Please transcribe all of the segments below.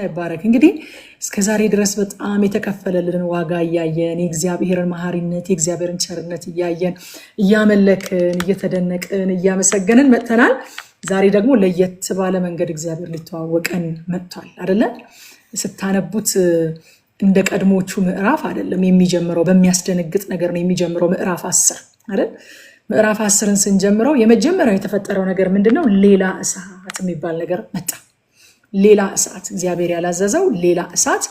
ይባረክ። እንግዲህ እስከዛሬ ድረስ በጣም የተከፈለልን ዋጋ እያየን የእግዚአብሔርን መሐሪነት የእግዚአብሔርን ቸርነት እያየን እያመለክን እየተደነቅን እያመሰገንን መጥተናል። ዛሬ ደግሞ ለየት ባለ መንገድ እግዚአብሔር ሊተዋወቀን መጥቷል አይደለ? ስታነቡት እንደ ቀድሞቹ ምዕራፍ አይደለም የሚጀምረው፣ በሚያስደነግጥ ነገር ነው የሚጀምረው። ምዕራፍ 10 አይደል? ምዕራፍ 10ን ስንጀምረው የመጀመሪያው የተፈጠረው ነገር ምንድነው? ሌላ እሳት የሚባል ነገር መጣ። ሌላ እሳት፣ እግዚአብሔር ያላዘዘው ሌላ እሳት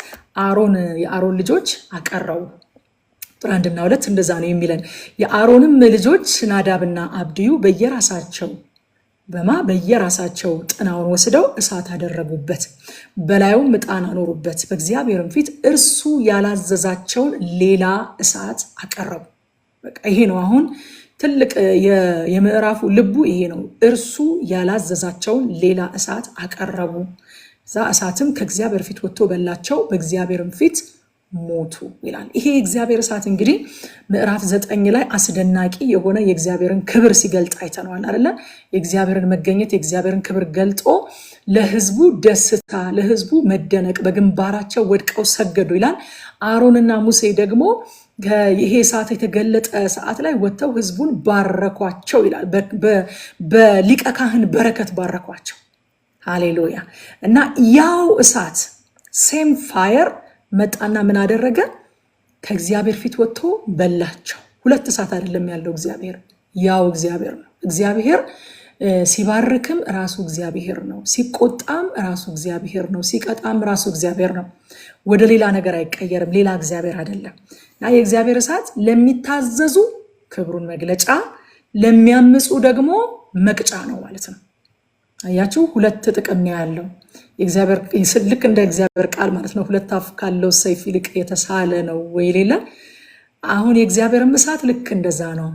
የአሮን ልጆች አቀረቡ። ቁጥር 1 እና 2 እንደዛ ነው የሚለን። የአሮንም ልጆች ናዳብና አብድዩ በየራሳቸው ጥናውን ወስደው እሳት አደረጉበት፣ በላዩም ዕጣን አኖሩበት፣ በእግዚአብሔርም ፊት እርሱ ያላዘዛቸውን ሌላ እሳት አቀረቡ። በቃ ይሄ ነው አሁን ትልቅ የምዕራፉ ልቡ ይሄ ነው። እርሱ ያላዘዛቸውን ሌላ እሳት አቀረቡ። እዛ እሳትም ከእግዚአብሔር ፊት ወጥቶ በላቸው፣ በእግዚአብሔርም ፊት ሞቱ ይላል። ይሄ የእግዚአብሔር እሳት እንግዲህ ምዕራፍ 9 ላይ አስደናቂ የሆነ የእግዚአብሔርን ክብር ሲገልጥ አይተነዋል አይደለ? የእግዚአብሔርን መገኘት የእግዚአብሔርን ክብር ገልጦ ለሕዝቡ ደስታ፣ ለሕዝቡ መደነቅ በግንባራቸው ወድቀው ሰገዱ ይላል። አሮንና ሙሴ ደግሞ ይሄ እሳት የተገለጠ ሰዓት ላይ ወጥተው ሕዝቡን ባረኳቸው ይላል። በሊቀ ካህን በረከት ባረኳቸው። ሃሌሉያ። እና ያው እሳት ሴም ፋየር መጣና ምን አደረገ? ከእግዚአብሔር ፊት ወጥቶ በላቸው። ሁለት እሳት አይደለም ያለው እግዚአብሔር፣ ያው እግዚአብሔር ነው። እግዚአብሔር ሲባርክም ራሱ እግዚአብሔር ነው፣ ሲቆጣም ራሱ እግዚአብሔር ነው፣ ሲቀጣም ራሱ እግዚአብሔር ነው። ወደ ሌላ ነገር አይቀየርም፣ ሌላ እግዚአብሔር አይደለም። እና የእግዚአብሔር እሳት ለሚታዘዙ ክብሩን መግለጫ፣ ለሚያምፁ ደግሞ መቅጫ ነው ማለት ነው። አያችሁ፣ ሁለት ጥቅም ነው ያለው። ልክ እንደ እግዚአብሔር ቃል ማለት ነው። ሁለት አፍ ካለው ሰይፍ ይልቅ የተሳለ ነው ወይ ሌላ። አሁን የእግዚአብሔር እሳት ልክ እንደዛ ነው፣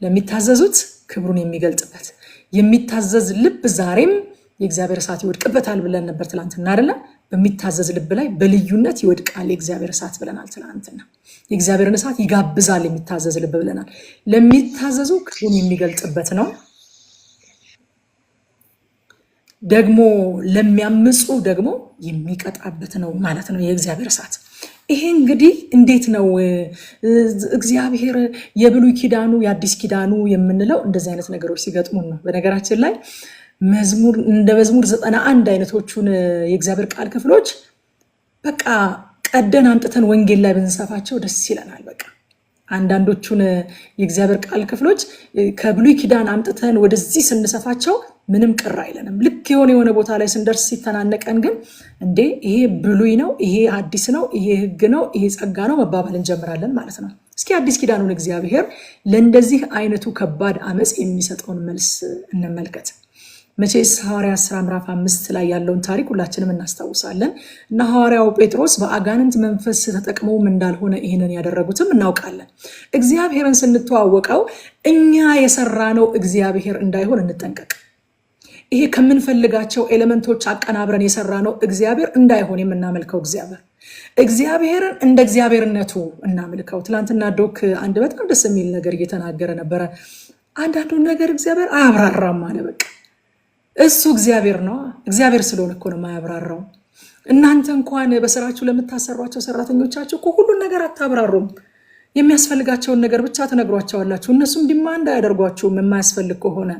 ለሚታዘዙት ክብሩን የሚገልጥበት። የሚታዘዝ ልብ ዛሬም የእግዚአብሔር እሳት ይወድቅበታል ብለን ነበር ትላንትና አይደለ? በሚታዘዝ ልብ ላይ በልዩነት ይወድቃል የእግዚአብሔር እሳት ብለናል ትላንትና። የእግዚአብሔርን እሳት ይጋብዛል የሚታዘዝ ልብ ብለናል። ለሚታዘዙ ክብሩን የሚገልጥበት ነው፣ ደግሞ ለሚያምፁ ደግሞ የሚቀጣበት ነው ማለት ነው የእግዚአብሔር እሳት። ይሄ እንግዲህ እንዴት ነው እግዚአብሔር የብሉይ ኪዳኑ የአዲስ ኪዳኑ የምንለው? እንደዚህ አይነት ነገሮች ሲገጥሙን ነው። በነገራችን ላይ እንደ መዝሙር 91 አይነቶቹን የእግዚአብሔር ቃል ክፍሎች በቃ ቀደን አምጥተን ወንጌል ላይ ብንሰፋቸው ደስ ይለናል። በቃ አንዳንዶቹን የእግዚአብሔር ቃል ክፍሎች ከብሉይ ኪዳን አምጥተን ወደዚህ ስንሰፋቸው ምንም ቅር አይለንም። ልክ የሆነ ቦታ ላይ ስንደርስ ሲተናነቀን ግን እንዴ ይሄ ብሉይ ነው፣ ይሄ አዲስ ነው፣ ይሄ ሕግ ነው፣ ይሄ ጸጋ ነው መባባል እንጀምራለን ማለት ነው። እስኪ አዲስ ኪዳኑን እግዚአብሔር ለእንደዚህ አይነቱ ከባድ አመፅ የሚሰጠውን መልስ እንመልከት። መቼስ ሐዋርያት ሥራ ምዕራፍ 5 ላይ ያለውን ታሪክ ሁላችንም እናስታውሳለን። እና ሐዋርያው ጴጥሮስ በአጋንንት መንፈስ ተጠቅመውም እንዳልሆነ ይህንን ያደረጉትም እናውቃለን። እግዚአብሔርን ስንተዋወቀው እኛ የሰራነው እግዚአብሔር እንዳይሆን እንጠንቀቅ። ይሄ ከምንፈልጋቸው ኤሌመንቶች አቀናብረን የሰራነው እግዚአብሔር እንዳይሆን የምናመልከው እግዚአብሔርን እንደ እግዚአብሔርነቱ እናመልከው። ትላንትና ዶክ አንድ በጣም ደስ የሚል ነገር እየተናገረ ነበረ። አንዳንዱን ነገር እግዚአብሔር አያብራራም አለ። በቃ እሱ እግዚአብሔር ነው። እግዚአብሔር ስለሆነ እኮ ነው የማያብራራው። እናንተ እንኳን በስራችሁ ለምታሰሯቸው ሰራተኞቻችሁ እኮ ሁሉን ነገር አታብራሩም። የሚያስፈልጋቸውን ነገር ብቻ ትነግሯቸዋላችሁ። እነሱም ዲማንድ አያደርጓችሁም የማያስፈልግ ከሆነ።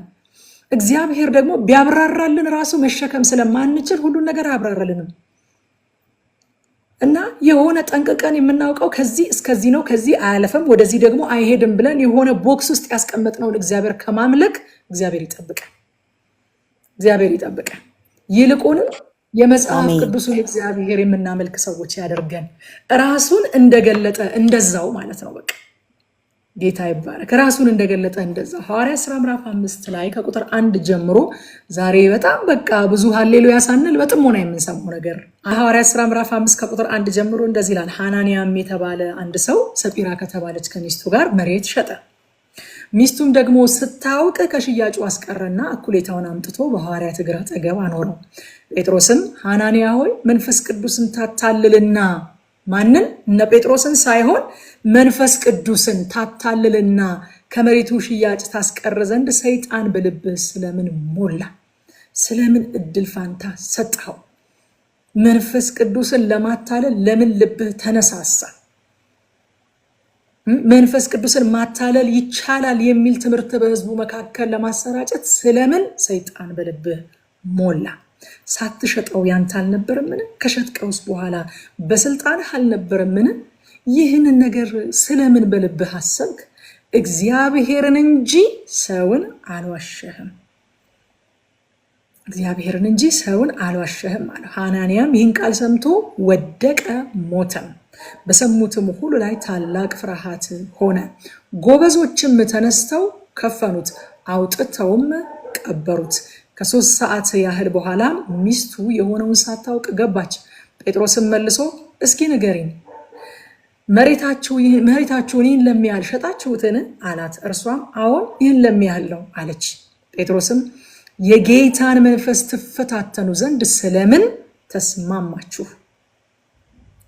እግዚአብሔር ደግሞ ቢያብራራልን ራሱ መሸከም ስለማንችል ሁሉን ነገር አያብራራልንም። እና የሆነ ጠንቅቀን የምናውቀው ከዚህ እስከዚህ ነው፣ ከዚህ አያለፈም፣ ወደዚህ ደግሞ አይሄድም ብለን የሆነ ቦክስ ውስጥ ያስቀመጥነውን እግዚአብሔር ከማምለክ እግዚአብሔር ይጠብቀን። እግዚአብሔር ይጠብቀን። ይልቁንም የመጽሐፍ ቅዱሱን እግዚአብሔር የምናመልክ ሰዎች ያደርገን። ራሱን እንደገለጠ እንደዛው ማለት ነው። በቃ ጌታ ይባረክ። ራሱን እንደገለጠ እንደዛው ሐዋርያት ሥራ ምዕራፍ 5 ላይ ከቁጥር 1 ጀምሮ ዛሬ በጣም በቃ ብዙ ሃሌሉያ ሳንል በጥሞና የምንሰማው ነገር። ሐዋርያት ሥራ ምዕራፍ 5 ከቁጥር 1 ጀምሮ እንደዚህ ይላል። ሐናንያም የተባለ አንድ ሰው ሰጲራ ከተባለች ከሚስቱ ጋር መሬት ሸጠ። ሚስቱም ደግሞ ስታውቅ ከሽያጩ አስቀረና እኩሌታውን አምጥቶ በሐዋርያት እግር አጠገብ አኖረው። ጴጥሮስም ሐናንያ ሆይ መንፈስ ቅዱስን ታታልልና፣ ማንን? እነ ጴጥሮስን ሳይሆን መንፈስ ቅዱስን ታታልልና ከመሬቱ ሽያጭ ታስቀር ዘንድ ሰይጣን በልብህ ስለምን ሞላ? ስለምን እድል ፋንታ ሰጠኸው? መንፈስ ቅዱስን ለማታለል ለምን ልብህ ተነሳሳ? መንፈስ ቅዱስን ማታለል ይቻላል የሚል ትምህርት በህዝቡ መካከል ለማሰራጨት ስለምን ሰይጣን በልብህ ሞላ? ሳትሸጠው ያንተ አልነበረምን? ከሸጥቀውስ በኋላ በስልጣንህ አልነበረምን? ይህንን ነገር ስለምን በልብህ አሰብክ? እግዚአብሔርን እንጂ ሰውን አልዋሸህም። እግዚአብሔርን እንጂ ሰውን አልዋሸህም አለ። ሐናንያም ይህን ቃል ሰምቶ ወደቀ፣ ሞተም። በሰሙትም ሁሉ ላይ ታላቅ ፍርሃት ሆነ። ጎበዞችም ተነስተው ከፈኑት፣ አውጥተውም ቀበሩት። ከ3 ሰዓት ያህል በኋላ ሚስቱ የሆነውን ሳታውቅ ገባች። ጴጥሮስም መልሶ እስኪ ንገሪኝ፣ መሬታችሁን ይህን ለሚያህል ሸጣችሁትን? አላት። እርሷም አዎን ይህን ለሚያህል ነው አለች። ጴጥሮስም የጌታን መንፈስ ትፈታተኑ ዘንድ ስለምን ተስማማችሁ?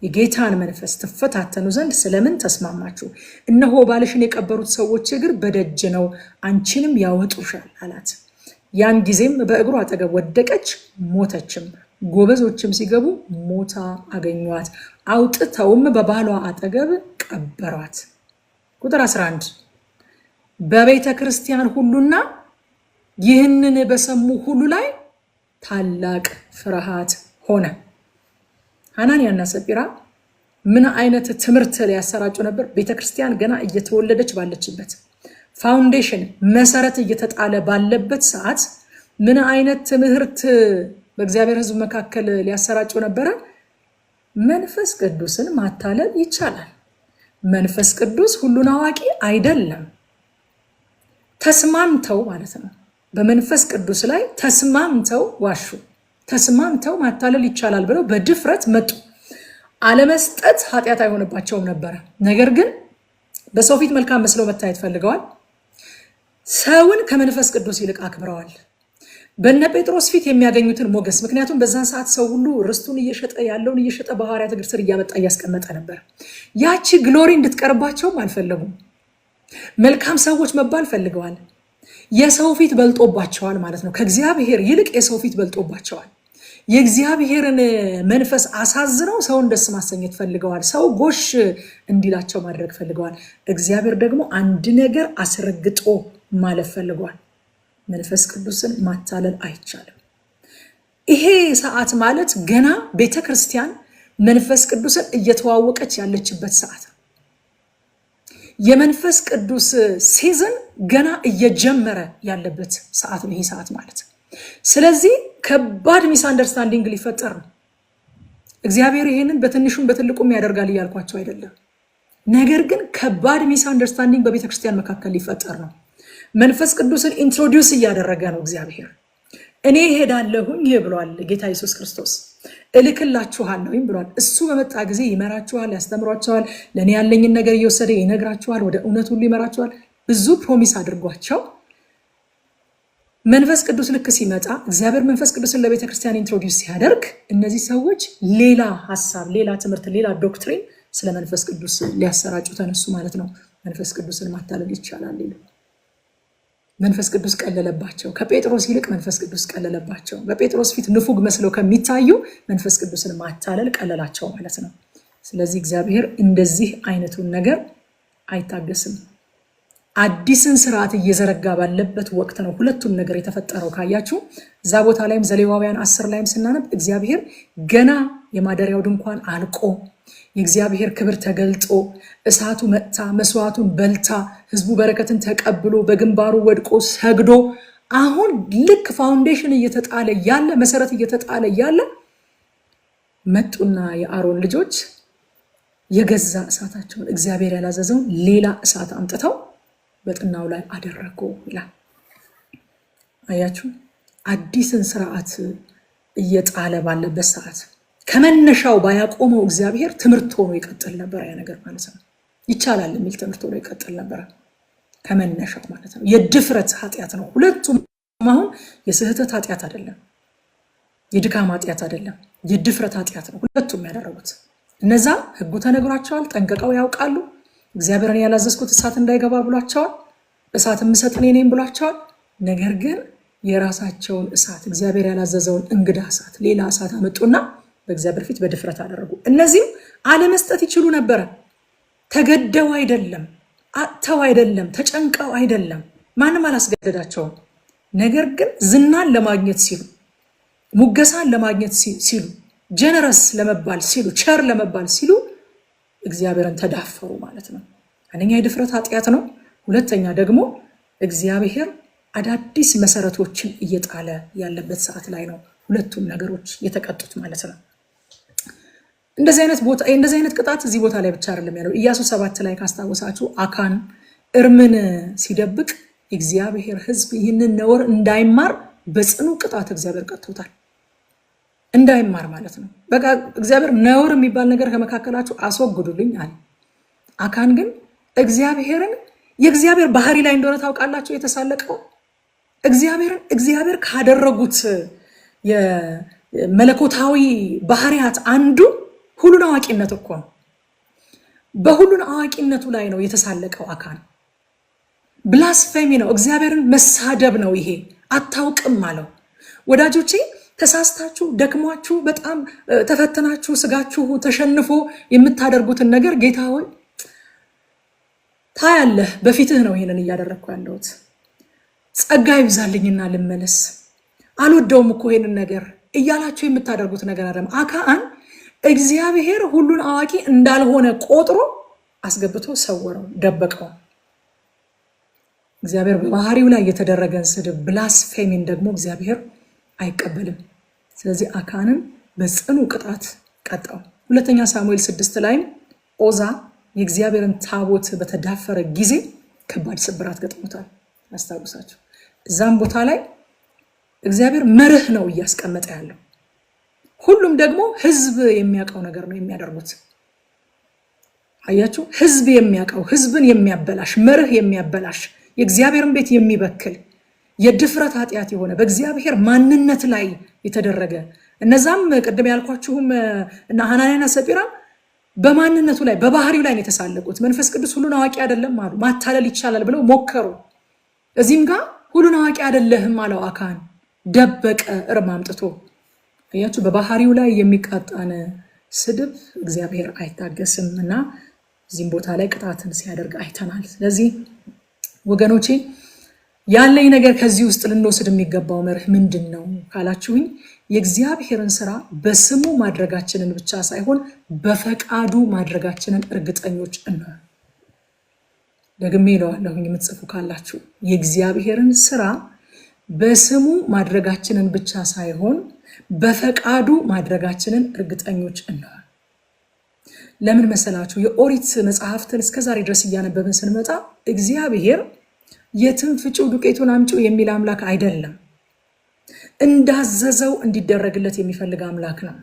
የጌታን መንፈስ ትፈታተኑ ዘንድ ስለምን ተስማማችሁ? እነሆ ባልሽን የቀበሩት ሰዎች እግር በደጅ ነው፣ አንቺንም ያወጡሻል አላት። ያን ጊዜም በእግሩ አጠገብ ወደቀች፣ ሞተችም። ጎበዞችም ሲገቡ ሞታ አገኟት፣ አውጥተውም በባሏ አጠገብ ቀበሯት። ቁጥር 11 በቤተ ክርስቲያን ሁሉና ይህንን በሰሙ ሁሉ ላይ ታላቅ ፍርሃት ሆነ። ሐናንያና ሰጲራ ምን አይነት ትምህርት ሊያሰራጩ ነበር? ቤተክርስቲያን ገና እየተወለደች ባለችበት፣ ፋውንዴሽን መሰረት እየተጣለ ባለበት ሰዓት ምን አይነት ትምህርት በእግዚአብሔር ሕዝብ መካከል ሊያሰራጩ ነበረ? መንፈስ ቅዱስን ማታለል ይቻላል። መንፈስ ቅዱስ ሁሉን አዋቂ አይደለም። ተስማምተው ማለት ነው። በመንፈስ ቅዱስ ላይ ተስማምተው ዋሹ። ተስማምተው ማታለል ይቻላል ብለው በድፍረት መጡ። አለመስጠት ኃጢአት አይሆንባቸውም ነበረ። ነገር ግን በሰው ፊት መልካም መስለው መታየት ፈልገዋል። ሰውን ከመንፈስ ቅዱስ ይልቅ አክብረዋል። በነ ጴጥሮስ ፊት የሚያገኙትን ሞገስ፣ ምክንያቱም በዛን ሰዓት ሰው ሁሉ ርስቱን እየሸጠ ያለውን እየሸጠ በሐዋርያት እግር ስር እያመጣ እያስቀመጠ ነበር። ያቺ ግሎሪ እንድትቀርባቸውም አልፈለጉም። መልካም ሰዎች መባል ፈልገዋል። የሰው ፊት በልጦባቸዋል ማለት ነው። ከእግዚአብሔር ይልቅ የሰው ፊት በልጦባቸዋል። የእግዚአብሔርን መንፈስ አሳዝነው ሰውን ደስ ማሰኘት ፈልገዋል። ሰው ጎሽ እንዲላቸው ማድረግ ፈልገዋል። እግዚአብሔር ደግሞ አንድ ነገር አስረግጦ ማለፍ ፈልገዋል። መንፈስ ቅዱስን ማታለል አይቻልም። ይሄ ሰዓት ማለት ገና ቤተክርስቲያን መንፈስ ቅዱስን እየተዋወቀች ያለችበት ሰዓት፣ የመንፈስ ቅዱስ ሲዝን ገና እየጀመረ ያለበት ሰዓት ነው ይሄ ሰዓት ማለት። ስለዚህ ከባድ ሚስ አንደርስታንዲንግ ሊፈጠር ነው። እግዚአብሔር ይሄንን በትንሹም በትልቁም ያደርጋል እያልኳቸው አይደለም። ነገር ግን ከባድ ሚስ አንደርስታንዲንግ በቤተክርስቲያን መካከል ሊፈጠር ነው። መንፈስ ቅዱስን ኢንትሮዲውስ እያደረገ ነው እግዚአብሔር። እኔ እሄዳለሁኝ ብሏል ጌታ ኢየሱስ ክርስቶስ። እልክላችኋለሁኝ ብሏል። እሱ በመጣ ጊዜ ይመራችኋል፣ ያስተምሯችኋል፣ ለእኔ ያለኝን ነገር እየወሰደ ይነግራችኋል፣ ወደ እውነት ሁሉ ይመራችኋል። ብዙ ፕሮሚስ አድርጓቸው መንፈስ ቅዱስ ልክ ሲመጣ እግዚአብሔር መንፈስ ቅዱስን ለቤተ ክርስቲያን ኢንትሮዲውስ ሲያደርግ እነዚህ ሰዎች ሌላ ሀሳብ፣ ሌላ ትምህርት፣ ሌላ ዶክትሪን ስለ መንፈስ ቅዱስ ሊያሰራጩ ተነሱ ማለት ነው። መንፈስ ቅዱስን ማታለል ይቻላል ይሉ መንፈስ ቅዱስ ቀለለባቸው። ከጴጥሮስ ይልቅ መንፈስ ቅዱስ ቀለለባቸው። በጴጥሮስ ፊት ንፉግ መስለው ከሚታዩ መንፈስ ቅዱስን ማታለል ቀለላቸው ማለት ነው። ስለዚህ እግዚአብሔር እንደዚህ አይነቱን ነገር አይታገስም። አዲስን ስርዓት እየዘረጋ ባለበት ወቅት ነው ሁለቱም ነገር የተፈጠረው። ካያችሁ እዛ ቦታ ላይም ዘሌዋውያን 10 ላይም ስናነብ እግዚአብሔር ገና የማደሪያው ድንኳን አልቆ የእግዚአብሔር ክብር ተገልጦ እሳቱ መጥታ መስዋዕቱን በልታ ህዝቡ በረከትን ተቀብሎ በግንባሩ ወድቆ ሰግዶ አሁን ልክ ፋውንዴሽን እየተጣለ ያለ መሰረት እየተጣለ ያለ መጡና የአሮን ልጆች የገዛ እሳታቸውን እግዚአብሔር ያላዘዘውን ሌላ እሳት አምጥተው በጥናው ላይ አደረጉ ይላል። አያችሁ፣ አዲስን ስርዓት እየጣለ ባለበት ሰዓት ከመነሻው ባያቆመው እግዚአብሔር ትምህርት ሆኖ ይቀጥል ነበር። ያ ነገር ማለት ነው ይቻላል የሚል ትምህርት ሆኖ ይቀጥል ነበር ከመነሻው ማለት ነው። የድፍረት ኃጢአት ነው ሁለቱም። አሁን የስህተት ኃጢአት አይደለም፣ የድካም ኃጢአት አይደለም፣ የድፍረት ኃጢአት ነው ሁለቱም ያደረጉት። እነዛ ህጉ ተነግሯቸዋል፣ ጠንቀቀው ያውቃሉ። እግዚአብሔርን ያላዘዝኩት እሳት እንዳይገባ ብሏቸዋል። እሳት የምሰጥ እኔ ነኝ ብሏቸዋል። ነገር ግን የራሳቸውን እሳት እግዚአብሔር ያላዘዘውን እንግዳ እሳት ሌላ እሳት አመጡና በእግዚአብሔር ፊት በድፍረት አደረጉ። እነዚህም አለመስጠት ይችሉ ነበረ። ተገደው አይደለም፣ አጥተው አይደለም፣ ተጨንቀው አይደለም፣ ማንም አላስገደዳቸውም። ነገር ግን ዝናን ለማግኘት ሲሉ፣ ሙገሳን ለማግኘት ሲሉ፣ ጀነረስ ለመባል ሲሉ፣ ቸር ለመባል ሲሉ እግዚአብሔርን ተዳፈሩ ማለት ነው። አንደኛ የድፍረት ኃጢአት ነው። ሁለተኛ ደግሞ እግዚአብሔር አዳዲስ መሰረቶችን እየጣለ ያለበት ሰዓት ላይ ነው ሁለቱም ነገሮች የተቀጡት ማለት ነው። እንደዚህ አይነት ቅጣት እዚህ ቦታ ላይ ብቻ አይደለም ያለው። ኢያሱ 7 ላይ ካስታወሳችሁ አካን እርምን ሲደብቅ እግዚአብሔር ሕዝብ ይህንን ነውር እንዳይማር በጽኑ ቅጣት እግዚአብሔር ቀጥቶታል። እንዳይማር ማለት ነው። በቃ እግዚአብሔር ነውር የሚባል ነገር ከመካከላችሁ አስወግዱልኝ አለ። አካን ግን የእግዚአብሔር ባህሪ ላይ እንደሆነ ታውቃላችሁ የተሳለቀው እግዚአብሔር ካደረጉት የመለኮታዊ ባህሪያት አንዱ ሁሉን አዋቂነት እኮ ነው። በሁሉን አዋቂነቱ ላይ ነው የተሳለቀው አካን። ብላስፌሚ ነው፣ እግዚአብሔርን መሳደብ ነው። ይሄ አታውቅም አለው። ወዳጆቼ ተሳስታችሁ ደክሟችሁ በጣም ተፈተናችሁ ስጋችሁ ተሸንፎ የምታደርጉትን ነገር ጌታ ሆይ ታያለህ፣ በፊትህ ነው ይሄንን እያደረግኩ ያለሁት፣ ጸጋ ይብዛልኝና ልመለስ፣ አልወደውም እኮ ይሄንን ነገር እያላችሁ የምታደርጉት ነገር አይደለም። አካን እግዚአብሔር ሁሉን አዋቂ እንዳልሆነ ቆጥሮ አስገብቶ ሰወረው፣ ደበቀው። እግዚአብሔር በባህሪው ላይ የተደረገን ስድብ ብላስፌሚን ደግሞ እግዚአብሔር አይቀበልም። ስለዚህ አካንን በጽኑ ቅጣት ቀጣው። ሁለተኛ ሳሙኤል 6 ላይም ኦዛ የእግዚአብሔርን ታቦት በተዳፈረ ጊዜ ከባድ ስብራት ገጥሞታል። አስታውሳችሁ። እዛም ቦታ ላይ እግዚአብሔር መርህ ነው እያስቀመጠ ያለው። ሁሉም ደግሞ ህዝብ የሚያውቀው ነገር ነው የሚያደርጉት። አያችሁ፣ ህዝብ የሚያውቀው ህዝብን የሚያበላሽ መርህ የሚያበላሽ የእግዚአብሔርን ቤት የሚበክል የድፍረት ኃጢአት የሆነ በእግዚአብሔር ማንነት ላይ የተደረገ እነዛም ቅድም ያልኳችሁም እና ሐናንያና ሰጲራ በማንነቱ ላይ በባህሪው ላይ ነው የተሳለቁት። መንፈስ ቅዱስ ሁሉን አዋቂ አይደለም አሉ፣ ማታለል ይቻላል ብለው ሞከሩ። እዚህም ጋር ሁሉን አዋቂ አይደለህም አለው አካን፣ ደበቀ እርም አምጥቶ። አያችሁ፣ በባህሪው ላይ የሚቃጣን ስድብ እግዚአብሔር አይታገስም እና እዚህም ቦታ ላይ ቅጣትን ሲያደርግ አይተናል። ስለዚህ ወገኖቼ ያለኝ ነገር ከዚህ ውስጥ ልንወስድ የሚገባው መርህ ምንድን ነው ካላችሁኝ፣ የእግዚአብሔርን ስራ በስሙ ማድረጋችንን ብቻ ሳይሆን በፈቃዱ ማድረጋችንን እርግጠኞች እንሆን። ደግሜ እለዋለሁኝ የምትጽፉ ካላችሁ፣ የእግዚአብሔርን ስራ በስሙ ማድረጋችንን ብቻ ሳይሆን በፈቃዱ ማድረጋችንን እርግጠኞች እንሆን። ለምን መሰላችሁ? የኦሪት መጽሐፍትን እስከዛሬ ድረስ እያነበብን ስንመጣ እግዚአብሔር የትም ፍጪው ዱቄቱን አምጪው የሚል አምላክ አይደለም። እንዳዘዘው እንዲደረግለት የሚፈልግ አምላክ ነው።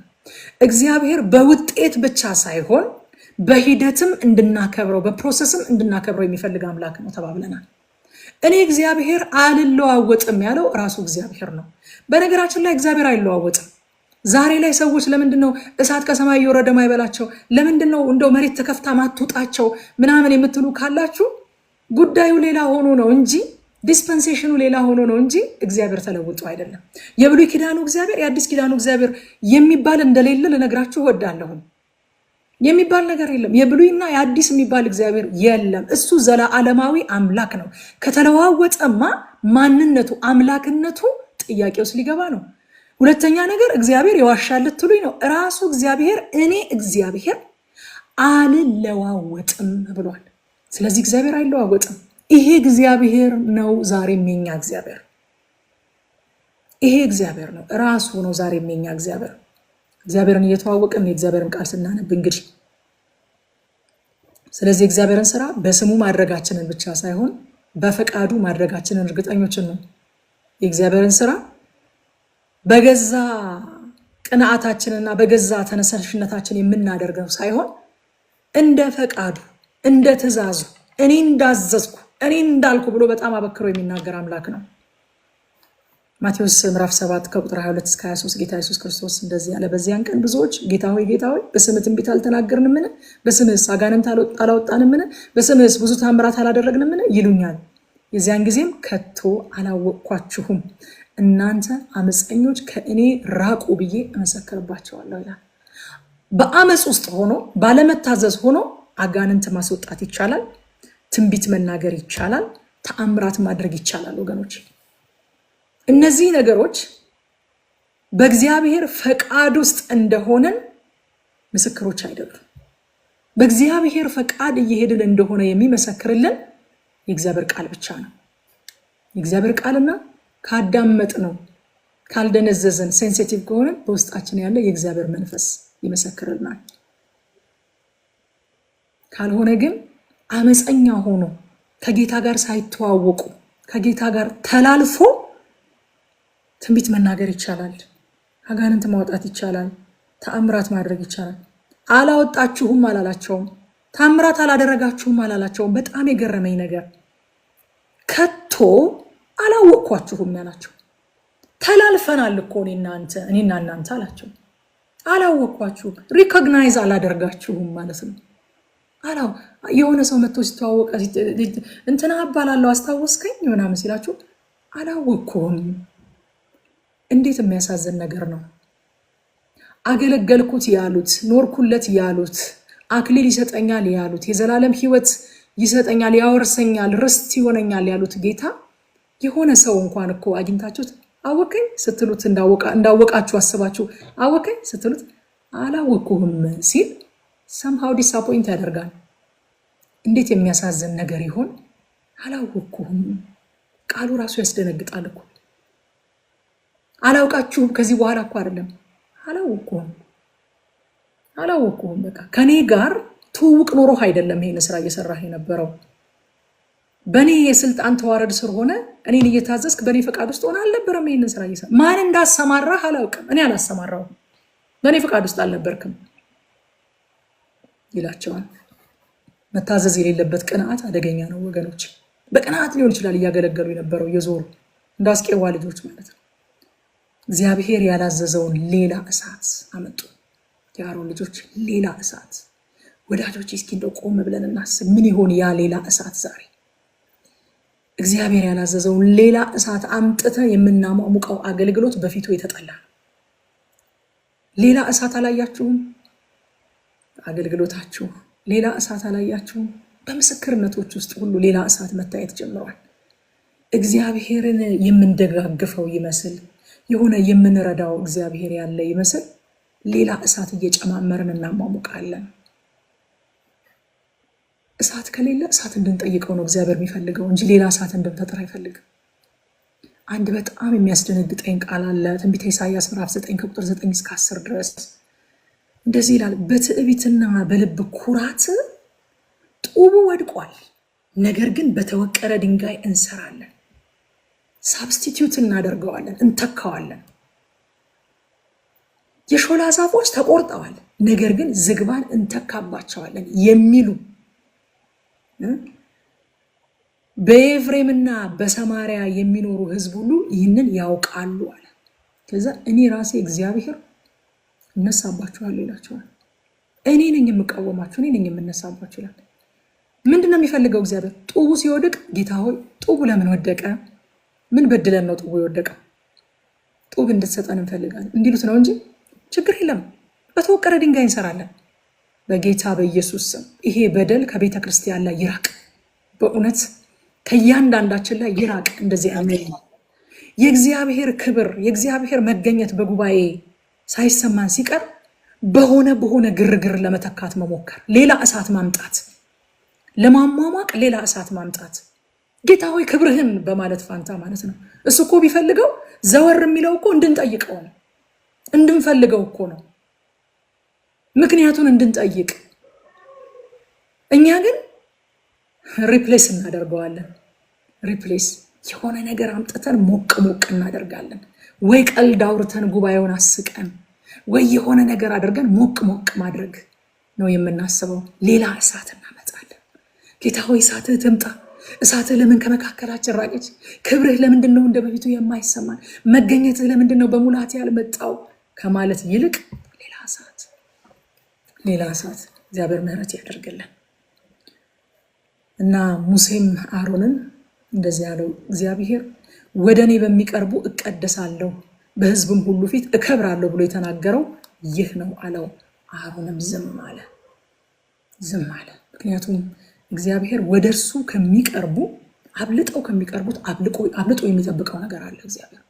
እግዚአብሔር በውጤት ብቻ ሳይሆን በሂደትም እንድናከብረው በፕሮሰስም እንድናከብረው የሚፈልግ አምላክ ነው ተባብለናል። እኔ እግዚአብሔር አልለዋወጥም ያለው ራሱ እግዚአብሔር ነው። በነገራችን ላይ እግዚአብሔር አይለዋወጥም። ዛሬ ላይ ሰዎች ለምንድነው እሳት ከሰማይ እየወረደ ማይበላቸው፣ ለምንድነው እንደው መሬት ተከፍታ ማትውጣቸው ምናምን የምትሉ ካላችሁ ጉዳዩ ሌላ ሆኖ ነው እንጂ ዲስፐንሴሽኑ ሌላ ሆኖ ነው እንጂ እግዚአብሔር ተለውጦ አይደለም። የብሉይ ኪዳኑ እግዚአብሔር የአዲስ ኪዳኑ እግዚአብሔር የሚባል እንደሌለ ልነግራችሁ እወዳለሁ። የሚባል ነገር የለም። የብሉይና የአዲስ የሚባል እግዚአብሔር የለም። እሱ ዘላለማዊ አምላክ ነው። ከተለዋወጠማ ማንነቱ አምላክነቱ ጥያቄ ውስጥ ሊገባ ነው። ሁለተኛ ነገር እግዚአብሔር የዋሻል ልትሉኝ ነው። ራሱ እግዚአብሔር እኔ እግዚአብሔር አልለዋወጥም ብሏል። ስለዚህ እግዚአብሔር አይለዋወጥም። ይሄ እግዚአብሔር ነው ዛሬም የኛ እግዚአብሔር። ይሄ እግዚአብሔር ነው ራሱ ነው ዛሬም የኛ እግዚአብሔር። እግዚአብሔርን እየተዋወቅን የእግዚአብሔርን ቃል ስናነብ እንግዲህ ስለዚህ እግዚአብሔርን ስራ በስሙ ማድረጋችንን ብቻ ሳይሆን በፈቃዱ ማድረጋችንን እርግጠኞችን ነው። የእግዚአብሔርን ስራ በገዛ ቅንዓታችንና በገዛ ተነሳሽነታችን የምናደርገው ሳይሆን እንደ ፈቃዱ እንደ ትእዛዙ እኔ እንዳዘዝኩ እኔ እንዳልኩ ብሎ በጣም አበክሮ የሚናገር አምላክ ነው። ማቴዎስ ምዕራፍ 7 ከቁጥር 22 እስከ 23 ጌታ ኢየሱስ ክርስቶስ እንደዚህ ያለ፣ በዚያን ቀን ብዙዎች ጌታ ሆይ በስምህ ትንቢት አልተናገርንምን? በስምህስ አጋንንት አላወጣንምን? በስምህስ ብዙ ታምራት አላደረግንምን? ይሉኛል። የዚያን ጊዜም ከቶ አላወቅኳችሁም እናንተ አመፀኞች ከእኔ ራቁ ብዬ እመሰክርባቸዋለሁ ይላል። በአመጽ ውስጥ ሆኖ ባለመታዘዝ ሆኖ አጋንንት ማስወጣት ይቻላል። ትንቢት መናገር ይቻላል። ተአምራት ማድረግ ይቻላል። ወገኖች እነዚህ ነገሮች በእግዚአብሔር ፈቃድ ውስጥ እንደሆነን ምስክሮች አይደሉም። በእግዚአብሔር ፈቃድ እየሄድን እንደሆነ የሚመሰክርልን የእግዚአብሔር ቃል ብቻ ነው። የእግዚአብሔር ቃልና ካዳመጥ ነው ካልደነዘዘን ሴንሲቲቭ ከሆነ በውስጣችን ያለ የእግዚአብሔር መንፈስ ይመሰክርልናል። ካልሆነ ግን አመፀኛ ሆኖ ከጌታ ጋር ሳይተዋወቁ ከጌታ ጋር ተላልፎ ትንቢት መናገር ይቻላል። አጋንንት ማውጣት ይቻላል። ተአምራት ማድረግ ይቻላል። አላወጣችሁም አላላቸውም። ተአምራት አላደረጋችሁም አላላቸውም። በጣም የገረመኝ ነገር ከቶ አላወቅኳችሁም ያላቸው። ተላልፈናል እኮ እኔና እናንተ አላቸው። አላወቅኳችሁም፣ ሪኮግናይዝ አላደርጋችሁም ማለት ነው። የሆነ ሰው መጥቶ ሲተዋወቀ እንትና እባላለሁ አስታወስከኝ ምናምን ሲላችሁ አላወቅኩም። እንዴት የሚያሳዝን ነገር ነው። አገለገልኩት ያሉት፣ ኖርኩለት ያሉት፣ አክሊል ይሰጠኛል ያሉት፣ የዘላለም ሕይወት ይሰጠኛል፣ ያወርሰኛል፣ ርስት ይሆነኛል ያሉት ጌታ የሆነ ሰው እንኳን እኮ አግኝታችሁት አወከኝ ስትሉት እንዳወቃችሁ አስባችሁ አወከኝ ስትሉት አላወቅኩም ሲል somehow disappoint ያደርጋል። እንዴት የሚያሳዝን ነገር ይሆን! አላወቅኩም ቃሉ ራሱ ያስደነግጣል እኮ። አላውቃችሁም ከዚህ በኋላ እኮ አይደለም አላወቅኩም በቃ ከኔ ጋር ትውውቅ ኖሮ አይደለም ይሄን ስራ እየሰራህ የነበረው። በኔ የስልጣን ተዋረድ ስር ሆነ እኔን እየታዘዝክ በኔ ፈቃድ ውስጥ ሆነ አልነበረም ይሄን ስራ እየሰራ። ማን እንዳሰማራህ አላውቅም፣ እኔ አላሰማራሁም፣ በኔ ፈቃድ ውስጥ አልነበርክም ይላቸዋል። መታዘዝ የሌለበት ቅንዓት አደገኛ ነው ወገኖች። በቅንዓት ሊሆን ይችላል እያገለገሉ የነበረው የዞሩ እንዳስቄዋ ልጆች ማለት ነው። እግዚአብሔር ያላዘዘውን ሌላ እሳት አመጡ የአሮን ልጆች። ሌላ እሳት ወዳጆች፣ እስኪ እንደው ቆም ብለን እናስብ። ምን ይሆን ያ ሌላ እሳት? ዛሬ እግዚአብሔር ያላዘዘውን ሌላ እሳት አምጥተን የምናሟሙቀው አገልግሎት በፊቱ የተጠላ ነው። ሌላ እሳት አላያችሁም? አገልግሎታችሁ ሌላ እሳት አላያችሁም? በምስክርነቶች ውስጥ ሁሉ ሌላ እሳት መታየት ጀምሯል። እግዚአብሔርን የምንደጋግፈው ይመስል የሆነ የምንረዳው እግዚአብሔር ያለ ይመስል ሌላ እሳት እየጨማመርን እናሟሙቃለን። እሳት ከሌለ እሳት እንድንጠይቀው ነው እግዚአብሔር የሚፈልገው እንጂ ሌላ እሳት እንድንፈጥር አይፈልግም። አንድ በጣም የሚያስደነግጠኝ ቃል አለ። ትንቢተ ኢሳይያስ ምዕራፍ 9 ከቁጥር 9 እስከ 10 ድረስ እንደዚህ ይላል። በትዕቢትና በልብ ኩራት ጡቡ ወድቋል፣ ነገር ግን በተወቀረ ድንጋይ እንሰራለን፣ ሳብስቲቲዩት እናደርገዋለን፣ እንተካዋለን። የሾላ ዛፎች ተቆርጠዋል፣ ነገር ግን ዝግባን እንተካባቸዋለን የሚሉ በኤፍሬምና በሰማሪያ የሚኖሩ ሕዝብ ሁሉ ይህንን ያውቃሉ አለ። ከዛ እኔ ራሴ እግዚአብሔር እነሳባችኋለሁ ይላቸዋል። እኔ ነኝ የምቃወማችሁ፣ እኔ ነኝ የምነሳባችሁ ይላል። ምንድነው የሚፈልገው እግዚአብሔር? ጡቡ ሲወድቅ ጌታ ሆይ ጡቡ ለምን ወደቀ? ምን በድለን ነው ጡቡ የወደቀው? ጡብ እንድትሰጠን እንፈልጋለን እንዲሉት ነው እንጂ ችግር የለም። በተወቀረ ድንጋይ እንሰራለን። በጌታ በኢየሱስ ስም ይሄ በደል ከቤተ ክርስቲያን ላይ ይራቅ። በእውነት ከእያንዳንዳችን ላይ ይራቅ። እንደዚህ አሜን። የእግዚአብሔር ክብር የእግዚአብሔር መገኘት በጉባኤ ሳይሰማን ሲቀር በሆነ ግርግር ለመተካት መሞከር፣ ሌላ እሳት ማምጣት፣ ለማሟሟቅ ሌላ እሳት ማምጣት፣ ጌታ ሆይ ክብርህን በማለት ፋንታ ማለት ነው። እሱ እኮ ቢፈልገው ዘወር የሚለው እኮ እንድንጠይቀው ነው፣ እንድንፈልገው እኮ ነው፣ ምክንያቱን እንድንጠይቅ። እኛ ግን ሪፕሌስ እናደርገዋለን። ሪፕሌስ የሆነ ነገር አምጥተን ሞቅ እናደርጋለን። ወይ ቀልድ አውርተን ጉባኤውን አስቀን፣ ወይ የሆነ ነገር አድርገን ሞቅ ማድረግ ነው የምናስበው። ሌላ እሳት እናመጣለን። ጌታ ሆይ እሳትህ ትምጣ። እሳትህ ለምን ከመካከላችን ራቀች? ክብርህ ለምንድን ነው እንደ በፊቱ የማይሰማን? መገኘትህ ለምንድን ነው በሙላት ያልመጣው ከማለት ይልቅ ሌላ እሳት እግዚአብሔር ምሕረት ያደርግልን እና ሙሴም አሮንን እንደዚህ ያለው እግዚአብሔር ወደ እኔ በሚቀርቡ እቀደሳለሁ፣ በሕዝብም ሁሉ ፊት እከብራለሁ ብሎ የተናገረው ይህ ነው አለው። አሮንም ዝም አለ። ምክንያቱም እግዚአብሔር ወደ እርሱ ከሚቀርቡ አብልጠው ከሚቀርቡት አብልጦ የሚጠብቀው ነገር አለ እግዚአብሔር።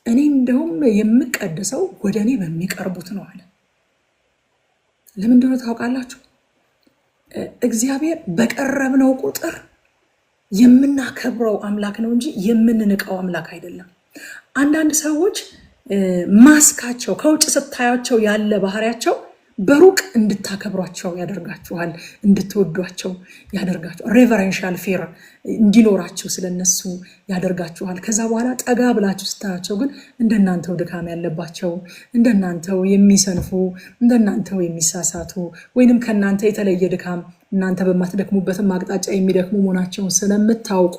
እኔ እንደውም የምቀደሰው ወደ እኔ በሚቀርቡት ነው አለ። ለምን እንደሆነ ታውቃላችሁ? እግዚአብሔር በቀረብነው ቁጥር የምናከብረው አምላክ ነው እንጂ የምንንቀው አምላክ አይደለም። አንዳንድ ሰዎች ማስካቸው ከውጭ ስታያቸው ያለ ባህሪያቸው በሩቅ እንድታከብሯቸው ያደርጋችኋል፣ እንድትወዷቸው ያደርጋችኋል። ሬቨረንሻል ፌር እንዲኖራቸው ስለነሱ ያደርጋችኋል። ከዛ በኋላ ጠጋ ብላችሁ ስታያቸው ግን እንደናንተው ድካም ያለባቸው፣ እንደናንተው የሚሰንፉ፣ እንደናንተው የሚሳሳቱ ወይንም ከናንተ የተለየ ድካም እናንተ በማትደክሙበትም አቅጣጫ የሚደክሙ መሆናቸውን ስለምታውቁ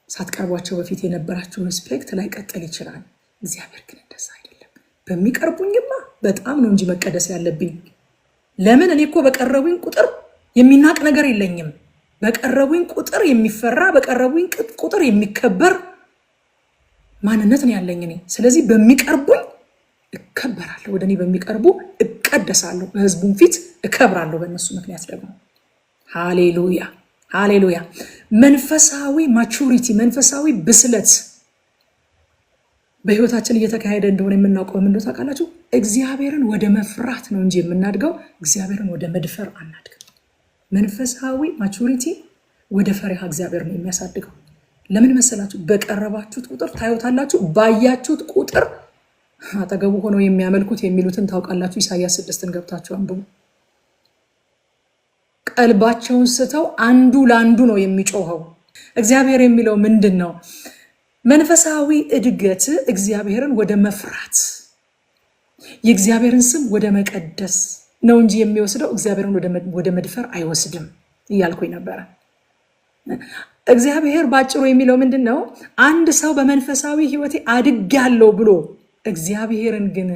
ሳትቀርቧቸው በፊት የነበራችሁ ሪስፔክት ላይ ቀጥል ይችላል። እግዚአብሔር ግን እንደዛ አይደለም። በሚቀርቡኝማ በጣም ነው እንጂ መቀደስ ያለብኝ። ለምን? እኔ እኮ በቀረቡኝ ቁጥር የሚናቅ ነገር የለኝም። በቀረቡኝ ቁጥር የሚፈራ፣ በቀረቡኝ ቁጥር የሚከበር ማንነት ነው ያለኝ እኔ። ስለዚህ በሚቀርቡኝ እከበራለሁ፣ ወደ እኔ በሚቀርቡ እቀደሳለሁ፣ በህዝቡም ፊት እከብራለሁ በእነሱ ምክንያት ደግሞ። ሃሌሉያ ሃሌሉያ። መንፈሳዊ ማቹሪቲ፣ መንፈሳዊ ብስለት በህይወታችን እየተካሄደ እንደሆነ የምናውቀው ምን እንደሆነ ታውቃላችሁ? እግዚአብሔርን ወደ መፍራት ነው እንጂ የምናድገው እግዚአብሔርን ወደ መድፈር አናድግም። መንፈሳዊ ማቹሪቲ ወደ ፈሪሃ እግዚአብሔር ነው የሚያሳድገው። ለምን መሰላችሁ? በቀረባችሁት ቁጥር ታዩታላችሁ። ባያችሁት ቁጥር አጠገቡ ሆነው የሚያመልኩት የሚሉትን ታውቃላችሁ። ኢሳይያስ 6ን ገብታችሁ አንብቡ። ቀልባቸውን ስተው አንዱ ለአንዱ ነው የሚጮኸው። እግዚአብሔር የሚለው ምንድን ነው? መንፈሳዊ እድገት እግዚአብሔርን ወደ መፍራት የእግዚአብሔርን ስም ወደ መቀደስ ነው እንጂ የሚወስደው እግዚአብሔርን ወደ መድፈር አይወስድም እያልኩኝ ነበረ። እግዚአብሔር ባጭሩ የሚለው ምንድን ነው? አንድ ሰው በመንፈሳዊ ህይወቴ አድጌያለሁ ብሎ እግዚአብሔርን ግን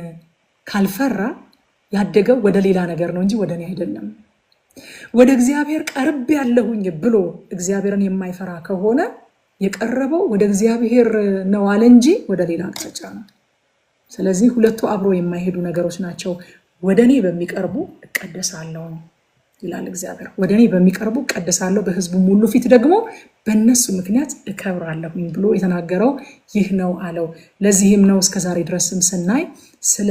ካልፈራ ያደገው ወደ ሌላ ነገር ነው እንጂ ወደ እኔ አይደለም። ወደ እግዚአብሔር ቀርቤያለሁኝ ብሎ እግዚአብሔርን የማይፈራ ከሆነ የቀረበው ወደ እግዚአብሔር ነው አለ እንጂ ወደ ሌላ አቅጣጫ ነው። ስለዚህ ሁለቱ አብሮ የማይሄዱ ነገሮች ናቸው። ወደ እኔ በሚቀርቡ እቀደሳለሁ ይላል እግዚአብሔር። ወደ እኔ በሚቀርቡ እቀደሳለሁ፣ በህዝቡ ሁሉ ፊት ደግሞ በእነሱ ምክንያት እከብራለሁኝ ብሎ የተናገረው ይህ ነው አለው። ለዚህም ነው እስከዛሬ ድረስም ስናይ ስለ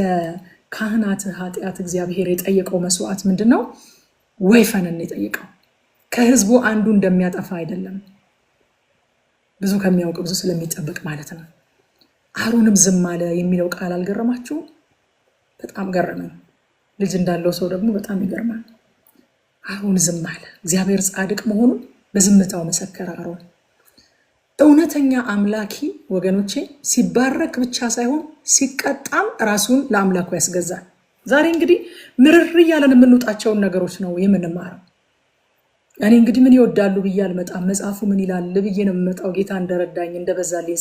ካህናት ኃጢአት እግዚአብሔር የጠየቀው መስዋዕት ምንድን ነው? ወይፈንን የጠየቀው። ከህዝቡ አንዱ እንደሚያጠፋ አይደለም። ብዙ ከሚያውቅ ብዙ ስለሚጠበቅ ማለት ነው። አሮንም ዝም አለ የሚለው ቃል አልገረማችሁም? በጣም ገረመኝ። ልጅ እንዳለው ሰው ደግሞ በጣም ይገርማል። አሮን ዝም አለ። እግዚአብሔር ጻድቅ መሆኑን በዝምታው መሰከረ አሮን። እውነተኛ አምላኪ ወገኖቼ ሲባረክ ብቻ ሳይሆን ሲቀጣም ራሱን ለአምላኩ ያስገዛል። ዛሬ እንግዲህ ምርር እያለን የምንወጣቸውን ነገሮች ነው የምንማረው። እኔ እንግዲህ ምን ይወዳሉ ብዬ አልመጣም። መጽሐፉ ምን ይላል ብዬ ነው የምመጣው። ጌታ እንደረዳኝ እንደበዛልኝ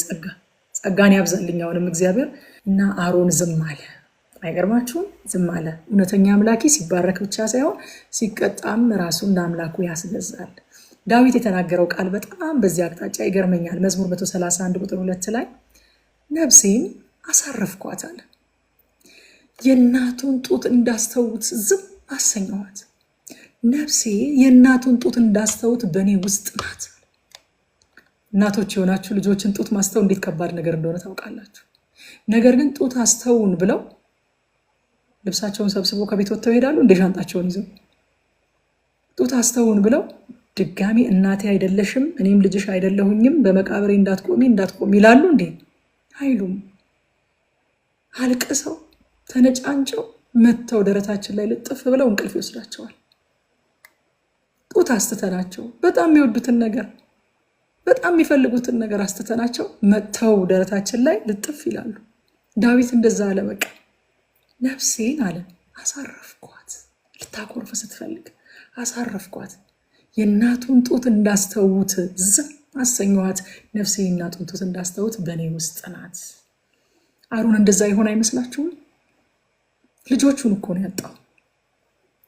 ጸጋን ያብዛልኝ አሁንም እግዚአብሔር። እና አሮን ዝም አለ። አይገርማችሁም? ዝም አለ። እውነተኛ አምላኪ ሲባረክ ብቻ ሳይሆን ሲቀጣም ራሱን ለአምላኩ ያስገዛል። ዳዊት የተናገረው ቃል በጣም በዚህ አቅጣጫ ይገርመኛል። መዝሙር 131 ቁጥር 2 ላይ ነፍሴን አሳረፍኳት አለ። የእናቱን ጡት እንዳስተውት ዝም አሰኘኋት። ነፍሴ የእናቱን ጡት እንዳስተውት በእኔ ውስጥ ናት። እናቶች የሆናችሁ ልጆችን ጡት ማስተው እንዴት ከባድ ነገር እንደሆነ ታውቃላችሁ። ነገር ግን ጡት አስተውን ብለው ልብሳቸውን ሰብስቦ ከቤት ወጥተው ይሄዳሉ እንደ ሻንጣቸውን ይዘው። ጡት አስተውን ብለው ድጋሚ እናቴ አይደለሽም እኔም ልጅሽ አይደለሁኝም በመቃብሬ እንዳትቆሚ ይላሉ እንዴ? አይሉም። አልቅሰው ተነጫንጨው መተው ደረታችን ላይ ልጥፍ ብለው እንቅልፍ ይወስዳቸዋል። ጡት አስተተናቸው በጣም የሚወዱትን ነገር በጣም የሚፈልጉትን ነገር አስተተናቸው መተው ደረታችን ላይ ልጥፍ ይላሉ። ዳዊት እንደዛ አለ። በቃ ነፍሴን አለ አሳረፍኳት። ልታኮርፍ ስትፈልግ አሳረፍኳት። የእናቱን ጡት እንዳስተውት ዝም አሰኘኋት። ነፍሴ የእናቱን ጡት እንዳስተውት በእኔ ውስጥ ናት። አሮን እንደዛ ይሆን አይመስላችሁም? ልጆቹን እኮ ነው ያጣው።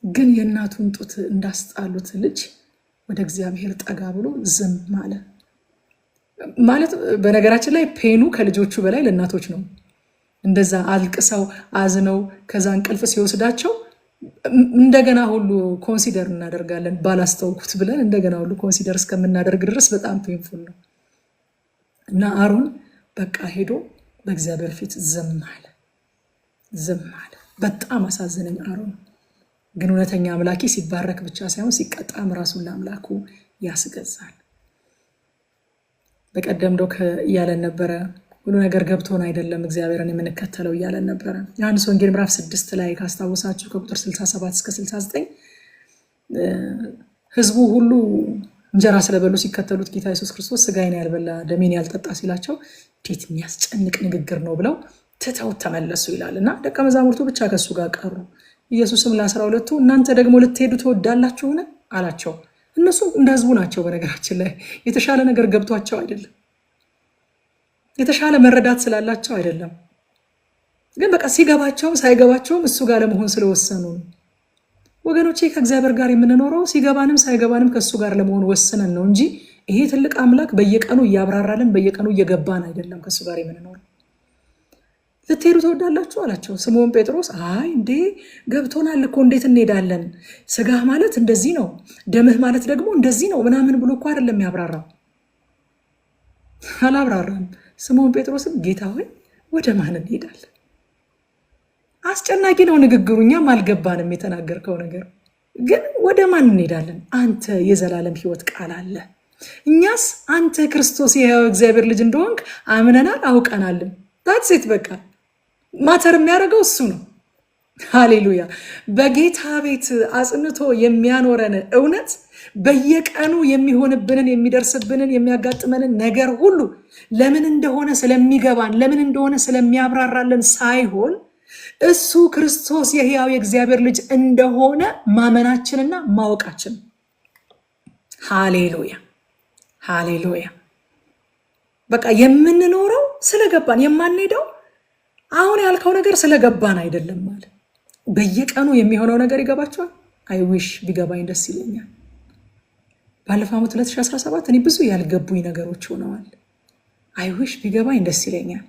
ግን የእናቱን ጡት እንዳስጣሉት ልጅ ወደ እግዚአብሔር ጠጋ ብሎ ዝም ማለት በነገራችን ላይ ፔኑ ከልጆቹ በላይ ለእናቶች ነው። እንደዛ አልቅሰው አዝነው ከዛ እንቅልፍ ሲወስዳቸው እንደገና ሁሉ ኮንሲደር እናደርጋለን ባላስተውኩት ብለን እንደገና ሁሉ ኮንሲደር እስከምናደርግ ድረስ በጣም ፔንፉል ነው። እና አሮን በቃ ሄዶ በእግዚአብሔር ፊት ዝም አለ። በጣም አሳዘነኝ አሮን። ግን እውነተኛ አምላኪ ሲባረክ ብቻ ሳይሆን ሲቀጣም ራሱን ለአምላኩ ያስገዛል። በቀደም ዶክ እያለን ነበረ፣ ሁሉ ነገር ገብቶን አይደለም እግዚአብሔርን የምንከተለው እያለን ነበረ። ዮሐንስ ወንጌል ምዕራፍ 6 ላይ ካስታወሳችሁ ከቁጥር 67 እስከ 69 ህዝቡ ሁሉ እንጀራ ስለበሉ ሲከተሉት ጌታ ኢየሱስ ክርስቶስ ስጋዬን ያልበላ ደሜን ያልጠጣ ሲላቸው እንዴት የሚያስጨንቅ ንግግር ነው ብለው ትተው ተመለሱ ይላል። እና ደቀ መዛሙርቱ ብቻ ከሱ ጋር ቀሩ። ኢየሱስም ለ12ቱ እናንተ ደግሞ ልትሄዱ ትወዳላችሁን አላቸው። እነሱ እንደ ህዝቡ ናቸው። በነገራችን ላይ የተሻለ ነገር ገብቷቸው አይደለም፣ የተሻለ መረዳት ስላላቸው አይደለም። ግን በቃ ሲገባቸውም ሳይገባቸውም እሱ ጋር ለመሆን ስለወሰኑ ነው። ወገኖቼ ከእግዚአብሔር ጋር የምንኖረው ሲገባንም ሳይገባንም ከእሱ ጋር ለመሆን ወስነን ነው እንጂ ይሄ ትልቅ አምላክ በየቀኑ እያብራራልን በየቀኑ እየገባን አይደለም ከእሱ ጋር የምንኖረው። ልትሄዱ ትወዳላችሁ አላቸው። ስምዖን ጴጥሮስ አይ እንዴ ገብቶናል እኮ እንዴት እንሄዳለን? ስጋህ ማለት እንደዚህ ነው፣ ደምህ ማለት ደግሞ እንደዚህ ነው ምናምን ብሎ እኮ አይደለም ያብራራው። አላብራራም። ስምዖን ጴጥሮስም ጌታ ሆይ ወደ ማን እንሄዳለን? አስጨናቂ ነው ንግግሩ፣ እኛም አልገባንም የተናገርከው ነገር፣ ግን ወደ ማን እንሄዳለን? አንተ የዘላለም ሕይወት ቃል አለ። እኛስ አንተ ክርስቶስ የሕያው እግዚአብሔር ልጅ እንደሆንክ አምነናል አውቀናልም። ታትሴት በቃ ማተር የሚያደርገው እሱ ነው። ሃሌሉያ። በጌታ ቤት አጽንቶ የሚያኖረን እውነት በየቀኑ የሚሆንብንን የሚደርስብንን የሚያጋጥመንን ነገር ሁሉ ለምን እንደሆነ ስለሚገባን ለምን እንደሆነ ስለሚያብራራልን ሳይሆን እሱ ክርስቶስ የሕያው የእግዚአብሔር ልጅ እንደሆነ ማመናችንና ማወቃችን። ሃሌሉያ ሃሌሉያ። በቃ የምንኖረው ስለገባን የማንሄደው አሁን ያልከው ነገር ስለገባን አይደለም ማለት። በየቀኑ የሚሆነው ነገር ይገባቸዋል። አይ ዊሽ ቢገባኝ ደስ ይለኛል። ባለፈው ዓመት 2017 እኔ ብዙ ያልገቡኝ ነገሮች ሆነዋል። አይ ዊሽ ቢገባኝ ደስ ይለኛል።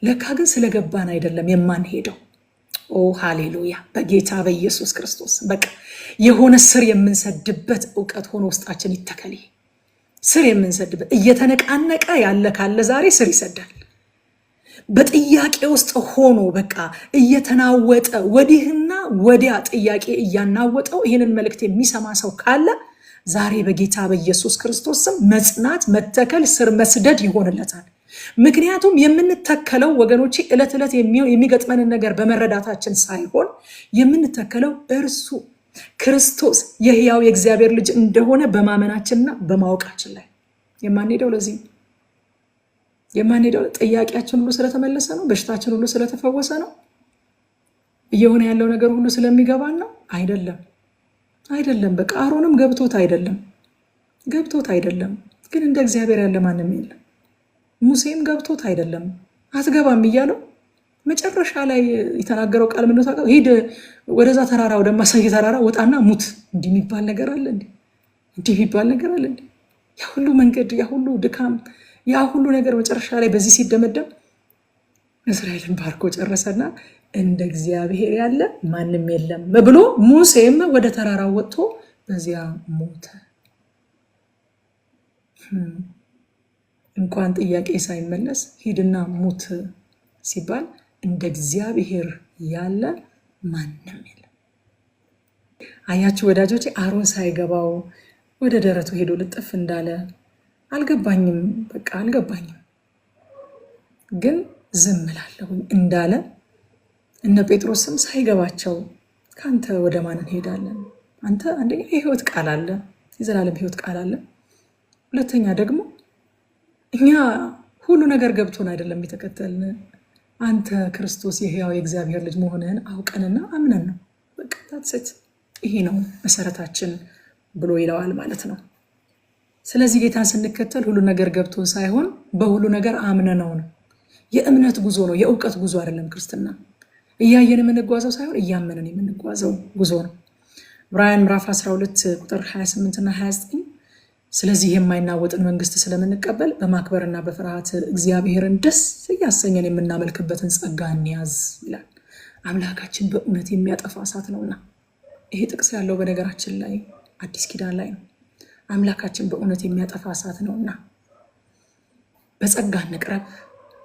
ለካ ግን ስለገባን አይደለም የማንሄደው። ኦ ሃሌሉያ። በጌታ በኢየሱስ ክርስቶስ በቃ የሆነ ስር የምንሰድበት እውቀት ሆኖ ውስጣችን ይተከል። ስር የምንሰድበት እየተነቃነቀ ያለ ካለ ዛሬ ስር ይሰዳል። በጥያቄ ውስጥ ሆኖ በቃ እየተናወጠ ወዲህና ወዲያ ጥያቄ እያናወጠው ይህንን መልእክት የሚሰማ ሰው ካለ ዛሬ በጌታ በኢየሱስ ክርስቶስ ስም መጽናት፣ መተከል፣ ስር መስደድ ይሆንለታል። ምክንያቱም የምንተከለው ወገኖቼ ዕለት ዕለት የሚገጥመንን ነገር በመረዳታችን ሳይሆን የምንተከለው እርሱ ክርስቶስ የሕያው የእግዚአብሔር ልጅ እንደሆነ በማመናችንና በማወቃችን ላይ የማንሄደው ለዚህ የማንሄደው ጥያቄያችን ሁሉ ስለተመለሰ ነው። በሽታችን ሁሉ ስለተፈወሰ ነው። እየሆነ ያለው ነገር ሁሉ ስለሚገባን ነው አይደለም። በቃ አሮንም ገብቶት አይደለም። ግን እንደ እግዚአብሔር ያለ ማንም የለም። ሙሴም ገብቶት አይደለም አትገባም እያለው መጨረሻ ላይ የተናገረው ቃል ምንድን ነው? ሂድ ወደዛ ተራራ ወደማሳይ ተራራ ወጣና ሙት። እንዲህ የሚባል ነገር አለ እንዴ? ያ ሁሉ መንገድ፣ ያ ሁሉ ድካም፣ ያ ሁሉ ነገር መጨረሻ ላይ በዚህ ሲደመደም እስራኤልን ባርኮ ጨረሰና እንደ እግዚአብሔር ያለ ማንም የለም ብሎ ሙሴም ወደ ተራራው ወጥቶ በዚያ ሞተ። እንኳን ጥያቄ ሳይመለስ ሂድና ሙት ሲባል እንደ እግዚአብሔር ያለ ማንም የለም። አያችሁ ወዳጆቼ፣ አሮን ሳይገባው ወደ ደረቱ ሄዶ ልጥፍ እንዳለ አልገባኝም፣ በቃ አልገባኝም፣ ግን ዝም እላለሁኝ እንዳለ እነ ጴጥሮስም ሳይገባቸው ከአንተ ወደ ማን እንሄዳለን? አንተ አንደኛ የህይወት ቃል አለ፣ የዘላለም ህይወት ቃል አለ። ሁለተኛ ደግሞ እኛ ሁሉ ነገር ገብቶን አይደለም የተከተልን፣ አንተ ክርስቶስ የሕያው የእግዚአብሔር ልጅ መሆንህን አውቀንና አምነን ነው። በቃ ታትሰት ይሄ ነው መሰረታችን ብሎ ይለዋል ማለት ነው። ስለዚህ ጌታን ስንከተል ሁሉ ነገር ገብቶን ሳይሆን በሁሉ ነገር አምነነው ነው። የእምነት ጉዞ ነው፣ የእውቀት ጉዞ አይደለም። ክርስትና እያየን የምንጓዘው ሳይሆን እያመንን የምንጓዘው ጉዞ ነው። ዕብራውያን ምዕራፍ 12 ቁጥር 28 እና 29 ስለዚህ የማይናወጥን መንግስት ስለምንቀበል በማክበርና በፍርሃት እግዚአብሔርን ደስ እያሰኘን የምናመልክበትን ጸጋ እንያዝ ይላል። አምላካችን በእውነት የሚያጠፋ እሳት ነውና። ይሄ ጥቅስ ያለው በነገራችን ላይ አዲስ ኪዳን ላይ ነው። አምላካችን በእውነት የሚያጠፋ እሳት ነውና በጸጋ እንቅረብ፣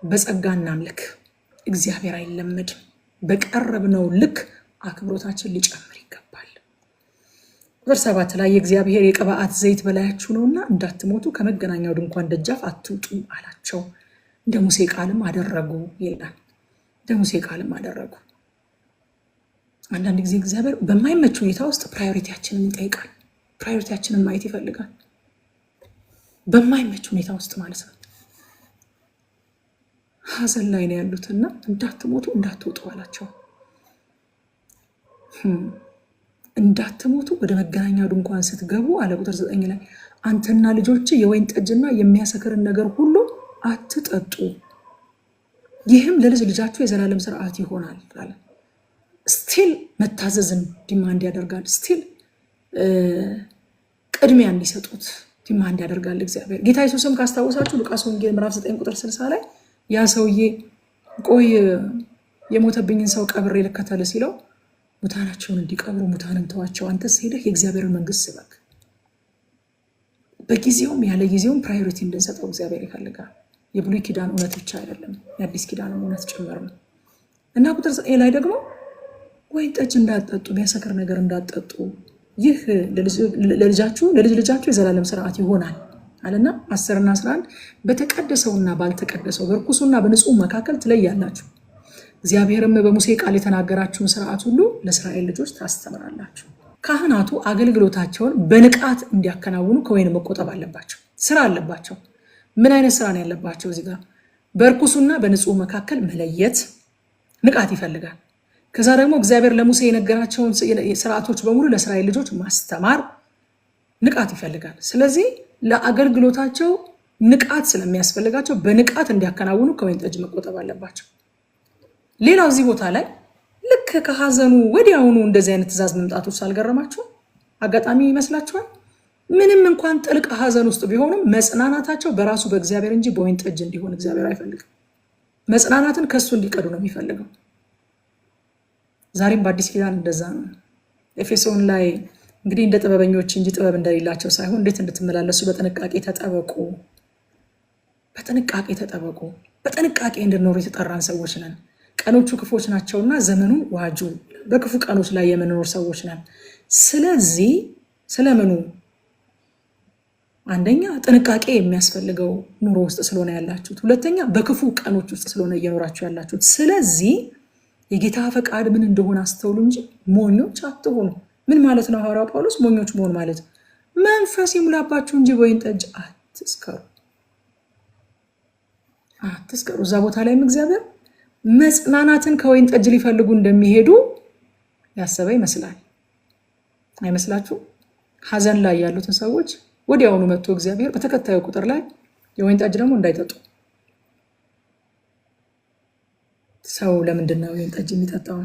በጸጋ እናምልክ። እግዚአብሔር አይለመድም። በቀረብነው ልክ አክብሮታችን ሊጨምር ይገባል። ቁጥር 7 ላይ የእግዚአብሔር የቅብዓት ዘይት በላያችሁ ነውና እንዳትሞቱ ከመገናኛው ድንኳን ደጃፍ አትውጡ አላቸው። እንደ ሙሴ ቃልም አደረጉ ይላል። እንደ ሙሴ ቃልም አደረጉ። አንዳንድ ጊዜ እግዚአብሔር በማይመች ሁኔታ ውስጥ ፕራዮሪቲያችንን ይጠይቃል። ፕራዮሪቲያችንን ማየት ይፈልጋል። በማይመች ሁኔታ ውስጥ ማለት ነው። ሀዘን ላይ ነው ያሉትና እንዳትሞቱ እንዳትወጡ አላቸው። እንዳትሞቱ ወደ መገናኛው ድንኳን ስትገቡ አለ። ቁጥር 9 ላይ አንተና ልጆች የወይን ጠጅና የሚያሰክርን ነገር ሁሉ አትጠጡ፣ ይህም ለልጅ ልጃችሁ የዘላለም ስርዓት ይሆናል አለ። ስቲል መታዘዝን ዲማንድ ያደርጋል። ስቲል ቅድሚያ እንዲሰጡት ዲማንድ ያደርጋል እግዚአብሔር። ጌታ ኢየሱስም ካስታወሳችሁ ሉቃስ ወንጌል ምዕራፍ 9 ቁጥር 60 ላይ ያ ሰውዬ ቆይ የሞተብኝን ሰው ቀብሬ ልከተል ሲለው ሙታናቸውን እንዲቀብሩ ሙታንን ተዋቸው፣ አንተስ ሄደህ የእግዚአብሔርን መንግስት ስበክ። በጊዜውም ያለ ጊዜውም ፕራዮሪቲ እንድንሰጠው እግዚአብሔር ይፈልጋል። የብሉይ ኪዳን እውነት ብቻ አይደለም፣ የአዲስ ኪዳን እውነት ጭምር ነው። እና ቁጥር 9 ላይ ደግሞ ወይን ጠጅ እንዳትጠጡ፣ የሚያሰክር ነገር እንዳትጠጡ፣ ይህ ለልጅ ልጃችሁ የዘላለም ስርዓት ይሆናል አለና 10 እና 11 በተቀደሰውና ባልተቀደሰው በርኩሱና በንጹህ መካከል ትለያላችሁ። እግዚአብሔርም በሙሴ ቃል የተናገራችሁን ስርዓት ሁሉ ለእስራኤል ልጆች ታስተምራላችሁ። ካህናቱ አገልግሎታቸውን በንቃት እንዲያከናውኑ ከወይን መቆጠብ አለባቸው። ስራ አለባቸው። ምን አይነት ስራ ነው ያለባቸው? እዚህ ጋር በርኩሱና በንጹህ መካከል መለየት ንቃት ይፈልጋል። ከዛ ደግሞ እግዚአብሔር ለሙሴ የነገራቸውን ስርዓቶች በሙሉ ለእስራኤል ልጆች ማስተማር ንቃት ይፈልጋል። ስለዚህ ለአገልግሎታቸው ንቃት ስለሚያስፈልጋቸው በንቃት እንዲያከናውኑ ከወይን ጠጅ መቆጠብ አለባቸው። ሌላው እዚህ ቦታ ላይ ልክ ከሀዘኑ ወዲያውኑ እንደዚህ አይነት ትእዛዝ መምጣቱ ሳልገረማችሁ አጋጣሚ ይመስላችኋል? ምንም እንኳን ጥልቅ ሀዘን ውስጥ ቢሆኑም መጽናናታቸው በራሱ በእግዚአብሔር እንጂ በወይን ጠጅ እንዲሆን እግዚአብሔር አይፈልግም። መጽናናትን ከሱ እንዲቀዱ ነው የሚፈልገው። ዛሬም በአዲስ ኪዳን እንደዛ ነው። ኤፌሶን ላይ እንግዲህ እንደ ጥበበኞች እንጂ ጥበብ እንደሌላቸው ሳይሆን እንዴት እንድትመላለሱ በጥንቃቄ ተጠበቁ፣ በጥንቃቄ ተጠበቁ። በጥንቃቄ እንድንኖር የተጠራን ሰዎች ነን። ቀኖቹ ክፎች ናቸውና ዘመኑን ዋጁ። በክፉ ቀኖች ላይ የምንኖር ሰዎች ነን። ስለዚህ ስለምኑ? አንደኛ ጥንቃቄ የሚያስፈልገው ኑሮ ውስጥ ስለሆነ ያላችሁት፣ ሁለተኛ በክፉ ቀኖች ውስጥ ስለሆነ እየኖራችሁ ያላችሁት። ስለዚህ የጌታ ፈቃድ ምን እንደሆነ አስተውሉ እንጂ ሞኞች አትሆኑ። ምን ማለት ነው? ሐዋርያው ጳውሎስ ሞኞች መሆን ማለት መንፈስ ይሙላባችሁ እንጂ ወይን ጠጅ አትስከሩ። እዛ ቦታ ላይም እግዚአብሔር መጽናናትን ከወይን ጠጅ ሊፈልጉ እንደሚሄዱ ያሰበ ይመስላል። አይመስላችሁ? ሀዘን ላይ ያሉትን ሰዎች ወዲያውኑ መጥቶ እግዚአብሔር በተከታዩ ቁጥር ላይ የወይን ጠጅ ደግሞ እንዳይጠጡ። ሰው ለምንድን ነው የወይን ጠጅ የሚጠጣው?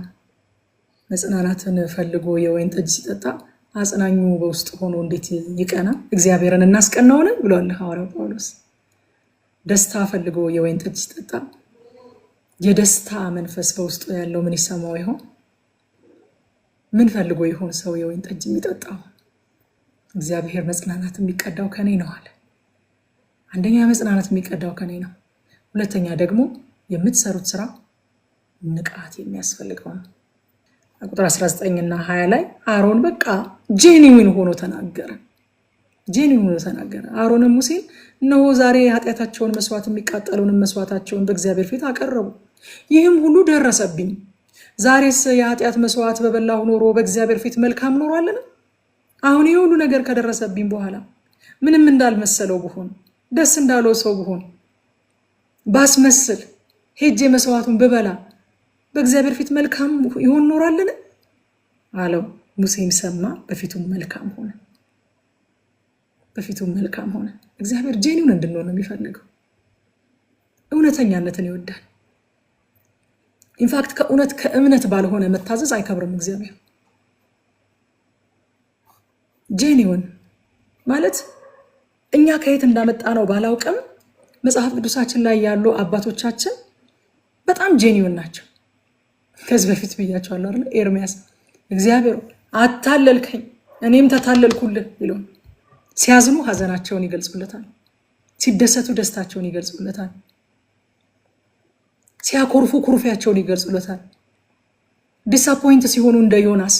መጽናናትን ፈልጎ የወይን ጠጅ ሲጠጣ አጽናኙ በውስጥ ሆኖ እንዴት ይቀና? እግዚአብሔርን እናስቀናውን ብሏል ሐዋርያው ጳውሎስ። ደስታ ፈልጎ የወይን ጠጅ ሲጠጣ የደስታ መንፈስ በውስጡ ያለው ምን ይሰማው ይሆን? ምን ፈልጎ ይሆን ሰው የወይን ጠጅ የሚጠጣው? እግዚአብሔር መጽናናት የሚቀዳው ከኔ ነው አለ። አንደኛ መጽናናት የሚቀዳው ከኔ ነው። ሁለተኛ ደግሞ የምትሰሩት ስራ ንቃት የሚያስፈልገው ነው። ቁጥር 19 እና 20 ላይ አሮን በቃ ጄኒዊን ሆኖ ተናገረ። አሮንም ሙሴን እነሆ ዛሬ ኃጢአታቸውን መስዋዕት የሚቃጠለውን መስዋዕታቸውን በእግዚአብሔር ፊት አቀረቡ፣ ይህም ሁሉ ደረሰብኝ። ዛሬስ የኃጢአት መስዋዕት በበላሁ ኖሮ በእግዚአብሔር ፊት መልካም ኖሯለን? አሁን ይህ ሁሉ ነገር ከደረሰብኝ በኋላ ምንም እንዳልመሰለው ብሆን፣ ደስ እንዳለው ሰው ብሆን፣ ባስመስል ሄጄ መስዋዕቱን ብበላ በእግዚአብሔር ፊት መልካም ይሆን ኖሯለን አለው። ሙሴም ሰማ፣ በፊቱም መልካም ሆነ። እግዚአብሔር ጄኒውን እንድንሆን ነው የሚፈልገው። እውነተኛነትን ይወዳል። ኢንፋክት ከእምነት ባልሆነ መታዘዝ አይከብርም እግዚአብሔር። ጄኒውን ማለት እኛ ከየት እንዳመጣ ነው ባላውቅም መጽሐፍ ቅዱሳችን ላይ ያሉ አባቶቻችን በጣም ጄኒውን ናቸው። ከዚህ በፊት ብያቸዋለሁ አይደል? ኤርሚያስ እግዚአብሔር አታለልከኝ እኔም ተታለልኩልህ ብለው ሲያዝኑ ሀዘናቸውን ይገልጹለታል፣ ሲደሰቱ ደስታቸውን ይገልጹለታል፣ ሲያኮርፉ ኩርፊያቸውን ይገልጹለታል። ዲስአፖይንት ሲሆኑ እንደ ዮናስ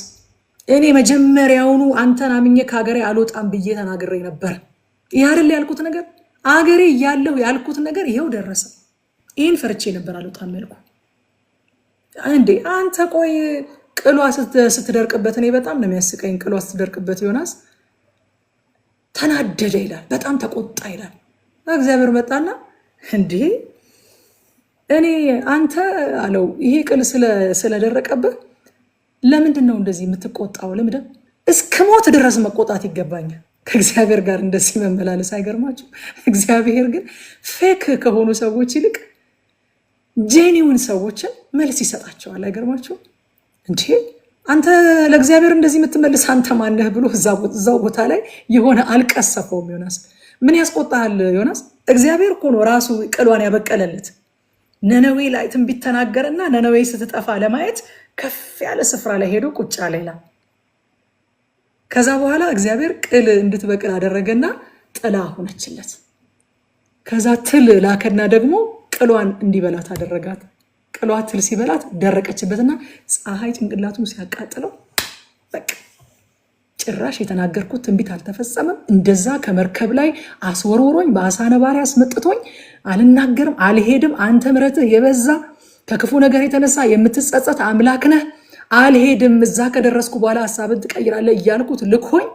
እኔ መጀመሪያውኑ አንተን አምኜ ከሀገሬ አልወጣም ብዬ ተናግሬ ነበር። ይህ አይደል ያልኩት ነገር? አገሬ እያለሁ ያልኩት ነገር ይሄው ደረሰ። ይህን ፈርቼ ነበር አልወጣም ያልኩ። እንዴ አንተ ቆይ ቅሏ ስትደርቅበት እኔ በጣም ነው የሚያስቀኝ። ቅሏ ስትደርቅበት ዮናስ ተናደደ ይላል፣ በጣም ተቆጣ ይላል። እግዚአብሔር መጣና እንዴ እኔ አንተ አለው ይሄ ቅል ስለደረቀብህ ለምንድን ነው እንደዚህ የምትቆጣው? ለምንድን እስከ ሞት ድረስ መቆጣት ይገባኛል ከእግዚአብሔር ጋር እንደዚህ መመላለስ አይገርማችሁ? እግዚአብሔር ግን ፌክ ከሆኑ ሰዎች ይልቅ ጄኒውን ሰዎችን መልስ ይሰጣቸዋል። አይገርማችሁ? እንዴ አንተ ለእግዚአብሔር እንደዚህ የምትመልስ አንተ ማነህ ብሎ እዛው ቦታ ላይ የሆነ አልቀሰፈውም። ዮናስ ምን ያስቆጣሃል? ዮናስ እግዚአብሔር እኮ ነው ራሱ ቅሏን ያበቀለለት። ነነዌ ላይ ትንቢት ተናገረና ነነዌ ስትጠፋ ለማየት ከፍ ያለ ስፍራ ላይ ሄዶ ቁጭ አለ ይላል። ከዛ በኋላ እግዚአብሔር ቅል እንድትበቅል አደረገና ጥላ ሆነችለት። ከዛ ትል ላከና ደግሞ ቅሏን እንዲበላት አደረጋት። ቅሏ ትል ሲበላት ደረቀችበትና ፀሐይ ጭንቅላቱን ሲያቃጥለው በቃ ጭራሽ የተናገርኩት ትንቢት አልተፈጸመም። እንደዛ ከመርከብ ላይ አስወርውሮኝ በአሳ ነባሪ አስመጥቶኝ አልናገርም፣ አልሄድም፣ አንተ ምሕረትህ የበዛ ከክፉ ነገር የተነሳ የምትጸጸት አምላክ ነህ፣ አልሄድም፣ እዛ ከደረስኩ በኋላ ሀሳብን ትቀይራለህ እያልኩት ልኮኝ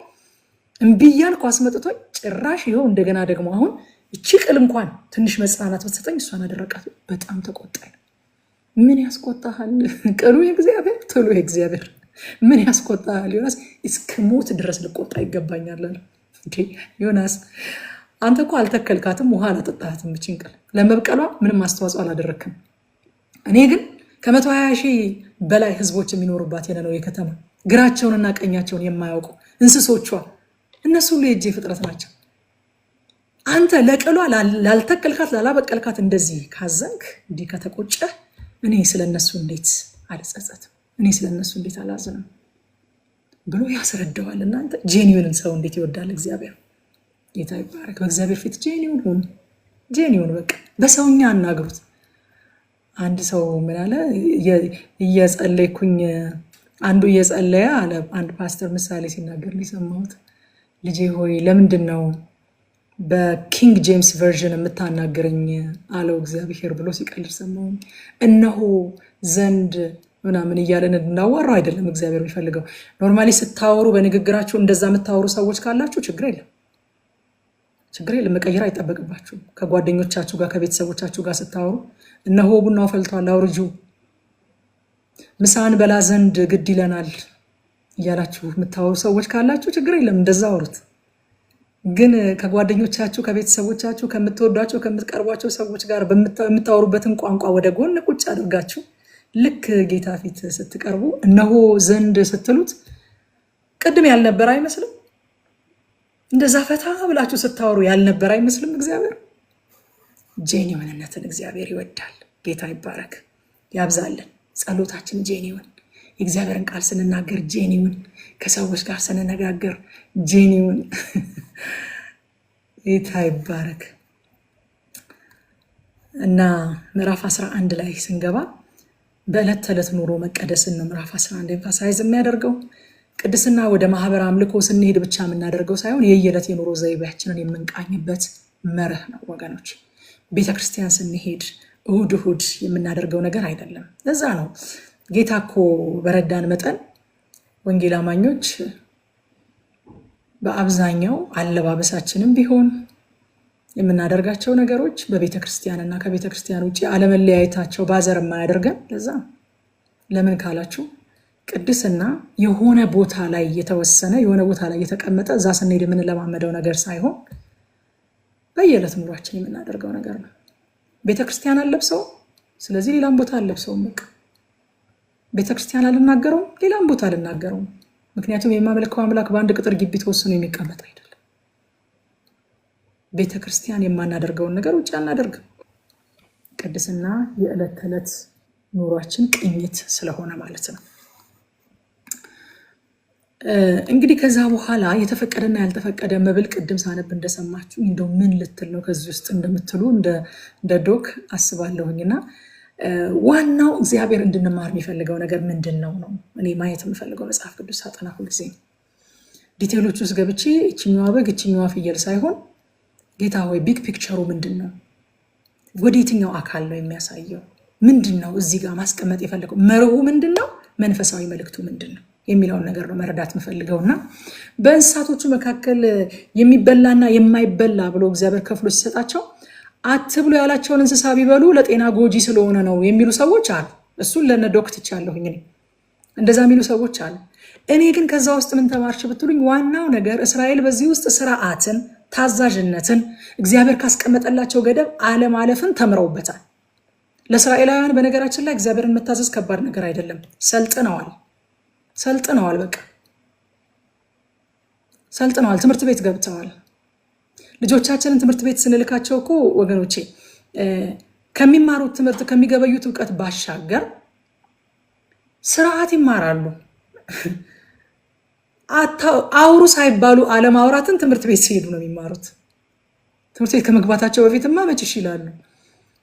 እምቢ እያልኩ አስመጥቶኝ ጭራሽ ይኸው እንደገና ደግሞ አሁን እቺ ቅል እንኳን ትንሽ መጽናናት ብትሰጠኝ እሷን አደረቃት። በጣም ተቆጣኝ። ምን ያስቆጣሃል? ቅሉ የእግዚአብሔር ትሉ የእግዚአብሔር ምን ያስቆጣሃል? ዮናስ እስከ ሞት ድረስ ልቆጣ ይገባኛል አለ። ዮናስ አንተ እኮ አልተከልካትም፣ ውሃ አላጠጣሃትም። ብቻን ቅል ለመብቀሏ ምንም አስተዋጽኦ አላደረክም። እኔ ግን ከ120 ሺህ በላይ ህዝቦች የሚኖሩባት የነነዌ ከተማ ግራቸውንና ቀኛቸውን የማያውቁ እንስሶቿ እነሱ ሁሉ የእጄ ፍጥረት ናቸው። አንተ ለቅሏ ላልተከልካት ላላበቀልካት እንደዚህ ካዘንክ እንዲህ ከተቆጨህ እኔ ስለነሱ እንዴት አልጸጸትም? እኔ ስለነሱ እንዴት አላዝንም ብሎ ያስረዳዋል። እናንተ ጄኒውን ሰው እንዴት ይወዳል እግዚአብሔር። ጌታ ይባረክ። በእግዚአብሔር ፊት ጄኒውን ሁኑ። ጄኒውን በቃ በሰውኛ አናግሩት። አንድ ሰው ምን አለ? እየጸለይኩኝ አንዱ እየጸለየ አለ አንድ ፓስተር ምሳሌ ሲናገር ሊሰማሁት፣ ልጄ ሆይ ለምንድን ነው በኪንግ ጄምስ ቨርዥን የምታናገረኝ አለው እግዚአብሔር ብሎ ሲቀልድ ሰማሁኝ። እነሆ ዘንድ ምናምን እያለን እንድናዋራው አይደለም እግዚአብሔር የሚፈልገው። ኖርማሊ ስታወሩ በንግግራችሁ እንደዛ የምታወሩ ሰዎች ካላችሁ ችግር የለም፣ መቀየር አይጠበቅባችሁም። ከጓደኞቻችሁ ጋር ከቤተሰቦቻችሁ ጋር ስታወሩ እነሆ ቡናው ፈልቷል አውርጁ፣ ምሳን በላ ዘንድ ግድ ይለናል እያላችሁ የምታወሩ ሰዎች ካላችሁ ችግር የለም፣ እንደዛ አውሩት። ግን ከጓደኞቻችሁ ከቤተሰቦቻችሁ ከምትወዷቸው ከምትቀርቧቸው ሰዎች ጋር የምታወሩበትን ቋንቋ ወደ ጎን ቁጭ አድርጋችሁ ልክ ጌታ ፊት ስትቀርቡ እነሆ ዘንድ ስትሉት ቅድም ያልነበረ አይመስልም? እንደዛ ፈታ ብላችሁ ስታወሩ ያልነበረ አይመስልም? እግዚአብሔር ጄኒውንነትን እግዚአብሔር ይወዳል። ጌታ ይባረክ፣ ያብዛልን። ጸሎታችን ጄኒውን፣ የእግዚአብሔርን ቃል ስንናገር ጄኒውን፣ ከሰዎች ጋር ስንነጋገር ጄኒውን። ጌታ ይባረክ። እና ምዕራፍ 11 ላይ ስንገባ በዕለት ተዕለት ኑሮ መቀደስን ነው ምዕራፍ 11 ኤምፋሳይዝ የሚያደርገው። ቅድስና ወደ ማህበር አምልኮ ስንሄድ ብቻ የምናደርገው ሳይሆን የየዕለት የኑሮ ዘይቤያችንን የምንቃኝበት መርህ ነው ወገኖች። ቤተክርስቲያን ስንሄድ እሁድ እሁድ የምናደርገው ነገር አይደለም። ለዛ ነው ጌታ እኮ በረዳን መጠን ወንጌል አማኞች በአብዛኛው አለባበሳችንም ቢሆን የምናደርጋቸው ነገሮች በቤተክርስቲያን እና ከቤተክርስቲያን ውጭ አለመለያየታቸው ባዘር የማያደርገን ለዛ ነው። ለምን ካላችሁ ቅድስና የሆነ ቦታ ላይ የተወሰነ የሆነ ቦታ ላይ የተቀመጠ እዛ ስንሄድ የምንለማመደው ነገር ሳይሆን በየዕለት ኑሯችን የምናደርገው ነገር ነው። ቤተክርስቲያን አልለብሰውም፣ ስለዚህ ሌላም ቦታ አልለብሰውም። በቃ ቤተክርስቲያን አልናገረውም፣ ሌላም ቦታ አልናገረውም። ምክንያቱም የማመልከው አምላክ በአንድ ቅጥር ግቢ ተወስኖ የሚቀመጥ አይደለም። ቤተክርስቲያን የማናደርገውን ነገር ውጭ አናደርግም። ቅድስና የዕለት ተዕለት ኑሯችን ቅኝት ስለሆነ ማለት ነው። እንግዲህ ከዛ በኋላ የተፈቀደና ያልተፈቀደ መብል ቅድም ሳነብ እንደሰማችሁ እንደው ምን ልትል ነው ከዚህ ውስጥ እንደምትሉ እንደ ዶክ አስባለሁኝና ዋናው እግዚአብሔር እንድንማር የሚፈልገው ነገር ምንድን ነው እኔ ማየት የምፈልገው መጽሐፍ ቅዱስ ሳጠና ሁልጊዜ ዲቴሎች ውስጥ ገብቼ እችኛዋ በግ እችኛዋ ፍየል ሳይሆን ጌታ ሆይ ቢግ ፒክቸሩ ምንድን ነው? ወደ የትኛው አካል ነው የሚያሳየው? ምንድን ነው እዚህ ጋር ማስቀመጥ የፈለገው? መርሁ ምንድን ነው? መንፈሳዊ መልእክቱ ምንድን ነው የሚለውን ነገር ነው መረዳት የምፈልገውና በእንስሳቶቹ መካከል የሚበላና የማይበላ ብሎ እግዚአብሔር ከፍሎ ሲሰጣቸው አትብሉ ያላቸውን እንስሳ ቢበሉ ለጤና ጎጂ ስለሆነ ነው የሚሉ ሰዎች አሉ። እሱን ለነ ዶክት ይቻለሁኝ እኔ እንደዛ የሚሉ ሰዎች አሉ። እኔ ግን ከዛ ውስጥ ምን ተማርሽ ብትሉኝ ዋናው ነገር እስራኤል በዚህ ውስጥ ስርዓትን፣ ታዛዥነትን፣ እግዚአብሔር ካስቀመጠላቸው ገደብ አለማለፍን ተምረውበታል። ለእስራኤላውያን በነገራችን ላይ እግዚአብሔርን መታዘዝ ከባድ ነገር አይደለም። ሰልጥነዋል፣ በቃ ሰልጥነዋል። ትምህርት ቤት ገብተዋል። ልጆቻችንን ትምህርት ቤት ስንልካቸው እኮ ወገኖቼ ከሚማሩት ትምህርት ከሚገበዩት እውቀት ባሻገር ስርዓት ይማራሉ። አውሩ ሳይባሉ አለማውራትን ትምህርት ቤት ሲሄዱ ነው የሚማሩት። ትምህርት ቤት ከመግባታቸው በፊትማ መጭሽ ይላሉ።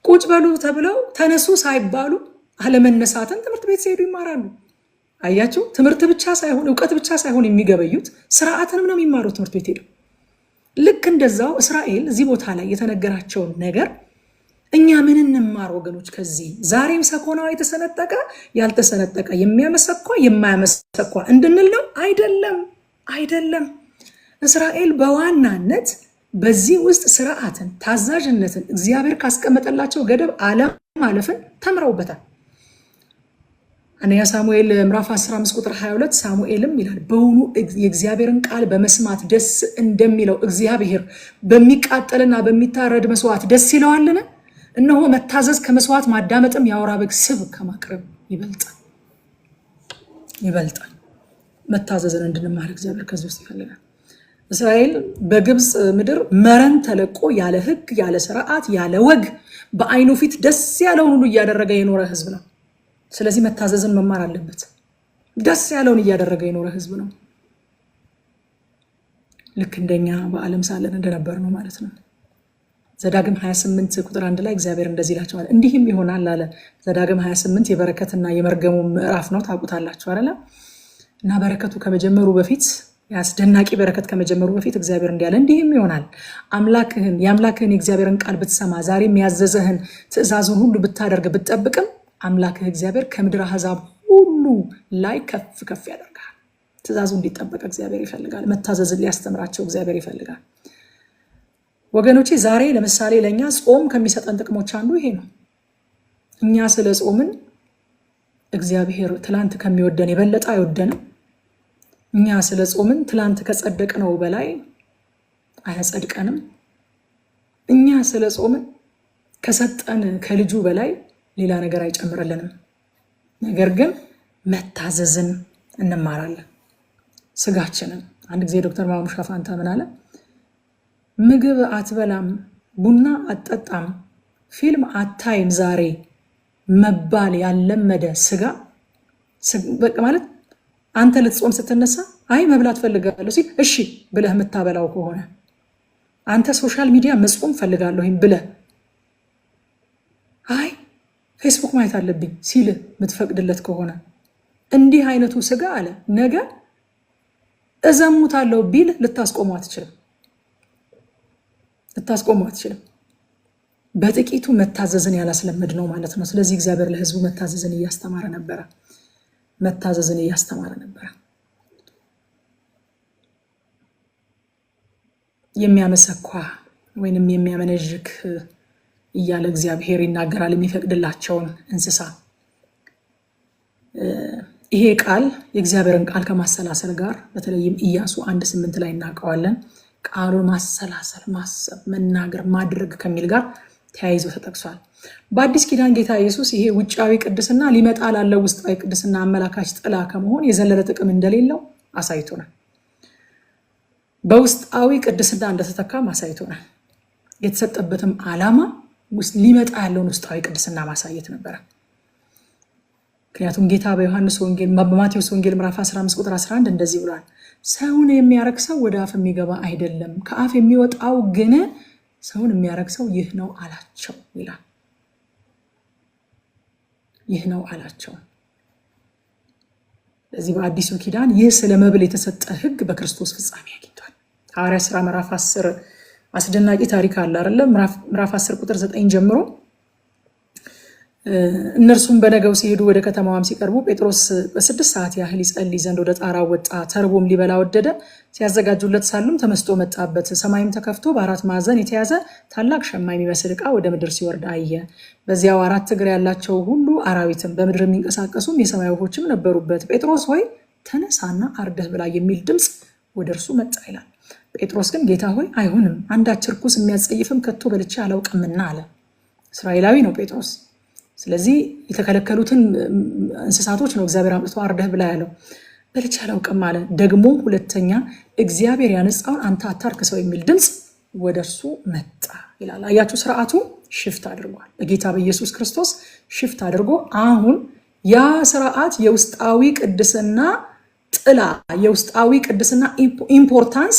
ቁጭ በሉ ተብለው ተነሱ ሳይባሉ አለመነሳትን ትምህርት ቤት ሲሄዱ ይማራሉ። አያችሁ፣ ትምህርት ብቻ ሳይሆን እውቀት ብቻ ሳይሆን የሚገበዩት ስርዓትንም ነው የሚማሩት ትምህርት ቤት ሄደው። ልክ እንደዛው እስራኤል እዚህ ቦታ ላይ የተነገራቸውን ነገር እኛ ምን እንማር ወገኖች? ከዚህ ዛሬም ሰኮናዋ የተሰነጠቀ ያልተሰነጠቀ የሚያመሰኳ የማያመሰኳ እንድንል ነው? አይደለም። እስራኤል በዋናነት በዚህ ውስጥ ስርዓትን፣ ታዛዥነትን፣ እግዚአብሔር ካስቀመጠላቸው ገደብ አለማለፍን ተምረውበታል። አንደኛ ሳሙኤል ምዕራፍ 15 ቁጥር 22 ሳሙኤልም ይላል በውኑ የእግዚአብሔርን ቃል በመስማት ደስ እንደሚለው እግዚአብሔር በሚቃጠልና በሚታረድ መስዋዕት ደስ ይለዋልን? እነሆ መታዘዝ ከመስዋዕት ማዳመጥም የአውራ በግ ስብ ከማቅረብ ይበልጣል። መታዘዝን እንድንማር እግዚአብሔር ከዚህ ውስጥ ይፈልጋል። እስራኤል በግብፅ ምድር መረን ተለቆ ያለ ሕግ ያለ ስርዓት ያለ ወግ በአይኑ ፊት ደስ ያለውን ሁሉ እያደረገ የኖረ ህዝብ ነው። ስለዚህ መታዘዝን መማር አለበት። ደስ ያለውን እያደረገ የኖረ ህዝብ ነው። ልክ እንደኛ በዓለም ሳለን እንደነበር ነው ማለት ነው። ዘዳግም 28 ቁጥር 1 ላይ እግዚአብሔር እንደዚህ ይላቸዋል፣ እንዲህም ይሆናል አለ። ዘዳግም 28 የበረከትና የመርገሙ ምዕራፍ ነው፣ ታውቁታላችሁ አይደል? እና በረከቱ ከመጀመሩ በፊት ያስደናቂ በረከት ከመጀመሩ በፊት እግዚአብሔር እንዲህ አለ፣ እንዲህም ይሆናል የአምላክህን የእግዚአብሔርን ቃል ብትሰማ ዛሬም ያዘዘህን ትእዛዙን ሁሉ ብታደርግ ብትጠብቅም አምላክህ እግዚአብሔር ከምድር አሕዛብ ሁሉ ላይ ከፍ ከፍ ያደርጋል። ትእዛዙ እንዲጠበቅ እግዚአብሔር ይፈልጋል። መታዘዝን ሊያስተምራቸው እግዚአብሔር ይፈልጋል። ወገኖቼ ዛሬ ለምሳሌ ለእኛ ጾም ከሚሰጠን ጥቅሞች አንዱ ይሄ ነው። እኛ ስለ ጾምን እግዚአብሔር ትላንት ከሚወደን የበለጠ አይወደንም። እኛ ስለ ጾምን ትላንት ከጸደቅነው በላይ አያጸድቀንም። እኛ ስለ ጾምን ከሰጠን ከልጁ በላይ ሌላ ነገር አይጨምርልንም። ነገር ግን መታዘዝን እንማራለን። ስጋችንን አንድ ጊዜ ዶክተር ማሙሻ ፋንታ ምን አለ? ምግብ አትበላም፣ ቡና አትጠጣም፣ ፊልም አታይም ዛሬ መባል ያለመደ ስጋ በቃ ማለት አንተ ልትጾም ስትነሳ አይ መብላት ፈልጋለሁ ሲል እሺ ብለህ የምታበላው ከሆነ አንተ ሶሻል ሚዲያ መጾም ፈልጋለሁኝ ብለህ አይ ፌስቡክ ማየት አለብኝ ሲል የምትፈቅድለት ከሆነ እንዲህ አይነቱ ስጋ አለ ነገ እዘሙታለሁ ቢል ልታስቆመው አትችልም። በጥቂቱ መታዘዝን ያላስለመድ ነው ማለት ነው። ስለዚህ እግዚአብሔር ለሕዝቡ መታዘዝን እያስተማረ ነበረ። የሚያመሰኳ ወይንም የሚያመነዥክ እያለ እግዚአብሔር ይናገራል የሚፈቅድላቸውን እንስሳ። ይሄ ቃል የእግዚአብሔርን ቃል ከማሰላሰል ጋር በተለይም ኢያሱ 1:8 ላይ እናውቀዋለን። ቃሉን ማሰላሰል፣ ማሰብ፣ መናገር፣ ማድረግ ከሚል ጋር ተያይዞ ተጠቅሷል። በአዲስ ኪዳን ጌታ ኢየሱስ ይሄ ውጫዊ ቅድስና ሊመጣ ላለው ውስጣዊ ቅድስና አመላካች ጥላ ከመሆን የዘለለ ጥቅም እንደሌለው አሳይቶናል። በውስጣዊ ቅድስና እንደተተካም አሳይቶናል። የተሰጠበትም ዓላማ ውስጥ ሊመጣ ያለውን ውስጣዊ ቅድስና ማሳየት ነበረ። ምክንያቱም ጌታ በማቴዎስ ወንጌል ምዕራፍ 15 ቁጥር 11 እንደዚህ ብሏል፣ ሰውን የሚያረክሰው ወደ አፍ የሚገባ አይደለም፣ ከአፍ የሚወጣው ግን ሰውን የሚያረክሰው ይህ ነው አላቸው ይላል። ይህ ነው አላቸው። ለዚህ በአዲሱ ኪዳን ይህ ስለ መብል የተሰጠ ሕግ በክርስቶስ ፍጻሜ አግኝቷል። ሐዋርያት ሥራ ምዕራፍ 10 አስደናቂ ታሪክ አለ አይደለ? ምዕራፍ 10 ቁጥር 9 ጀምሮ እነርሱም በነገው ሲሄዱ ወደ ከተማዋም ሲቀርቡ ጴጥሮስ በ6 ሰዓት ያህል ይጸልይ ዘንድ ወደ ጣራው ወጣ። ተርቦም ሊበላ ወደደ። ሲያዘጋጁለት ሳሉም ተመስጦ መጣበት። ሰማይም ተከፍቶ በአራት ማዕዘን የተያዘ ታላቅ ሸማ የሚመስል ዕቃ ወደ ምድር ሲወርድ አየ። በዚያው 4 እግር ያላቸው ሁሉ አራዊትም በምድር የሚንቀሳቀሱም የሰማይ ወፎችም ነበሩበት። ጴጥሮስ ሆይ ተነሳና አርደህ ብላ የሚል ድምፅ ወደ እርሱ መጣ ይላል። ጴጥሮስ ግን ጌታ ሆይ አይሆንም፣ አንዳች ርኩስ የሚያስጸይፍም ከቶ በልቼ አላውቅምና አለ። እስራኤላዊ ነው ጴጥሮስ። ስለዚህ የተከለከሉትን እንስሳቶች ነው እግዚአብሔር አምጥቶ አርደህ ብላ ያለው። በልቼ አላውቅም አለ። ደግሞ ሁለተኛ እግዚአብሔር ያነጻውን አንተ አታርክሰው የሚል ድምፅ ወደ እርሱ መጣ ይላል። አያችሁ፣ ስርዓቱ ሽፍት አድርጓል። በጌታ በኢየሱስ ክርስቶስ ሽፍት አድርጎ አሁን ያ ስርዓት የውስጣዊ ቅድስና ጥላ፣ የውስጣዊ ቅድስና ኢምፖርታንስ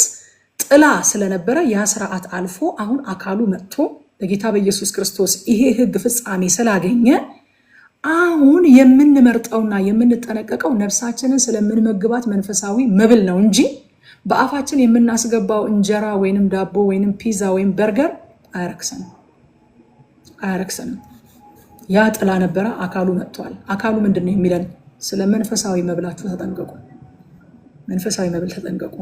ጥላ ስለነበረ ያ ስርዓት አልፎ አሁን አካሉ መጥቶ በጌታ በኢየሱስ ክርስቶስ ይሄ ሕግ ፍጻሜ ስላገኘ አሁን የምንመርጠውና የምንጠነቀቀው ነፍሳችንን ስለምንመግባት መንፈሳዊ መብል ነው እንጂ በአፋችን የምናስገባው እንጀራ ወይንም ዳቦ ወይንም ፒዛ ወይም በርገር አያረክሰንም። ያ ጥላ ነበረ፣ አካሉ መጥቷል። አካሉ ምንድን ነው የሚለን? ስለ መንፈሳዊ መብላችሁ ተጠንቀቁ። መንፈሳዊ መብል ተጠንቀቁ።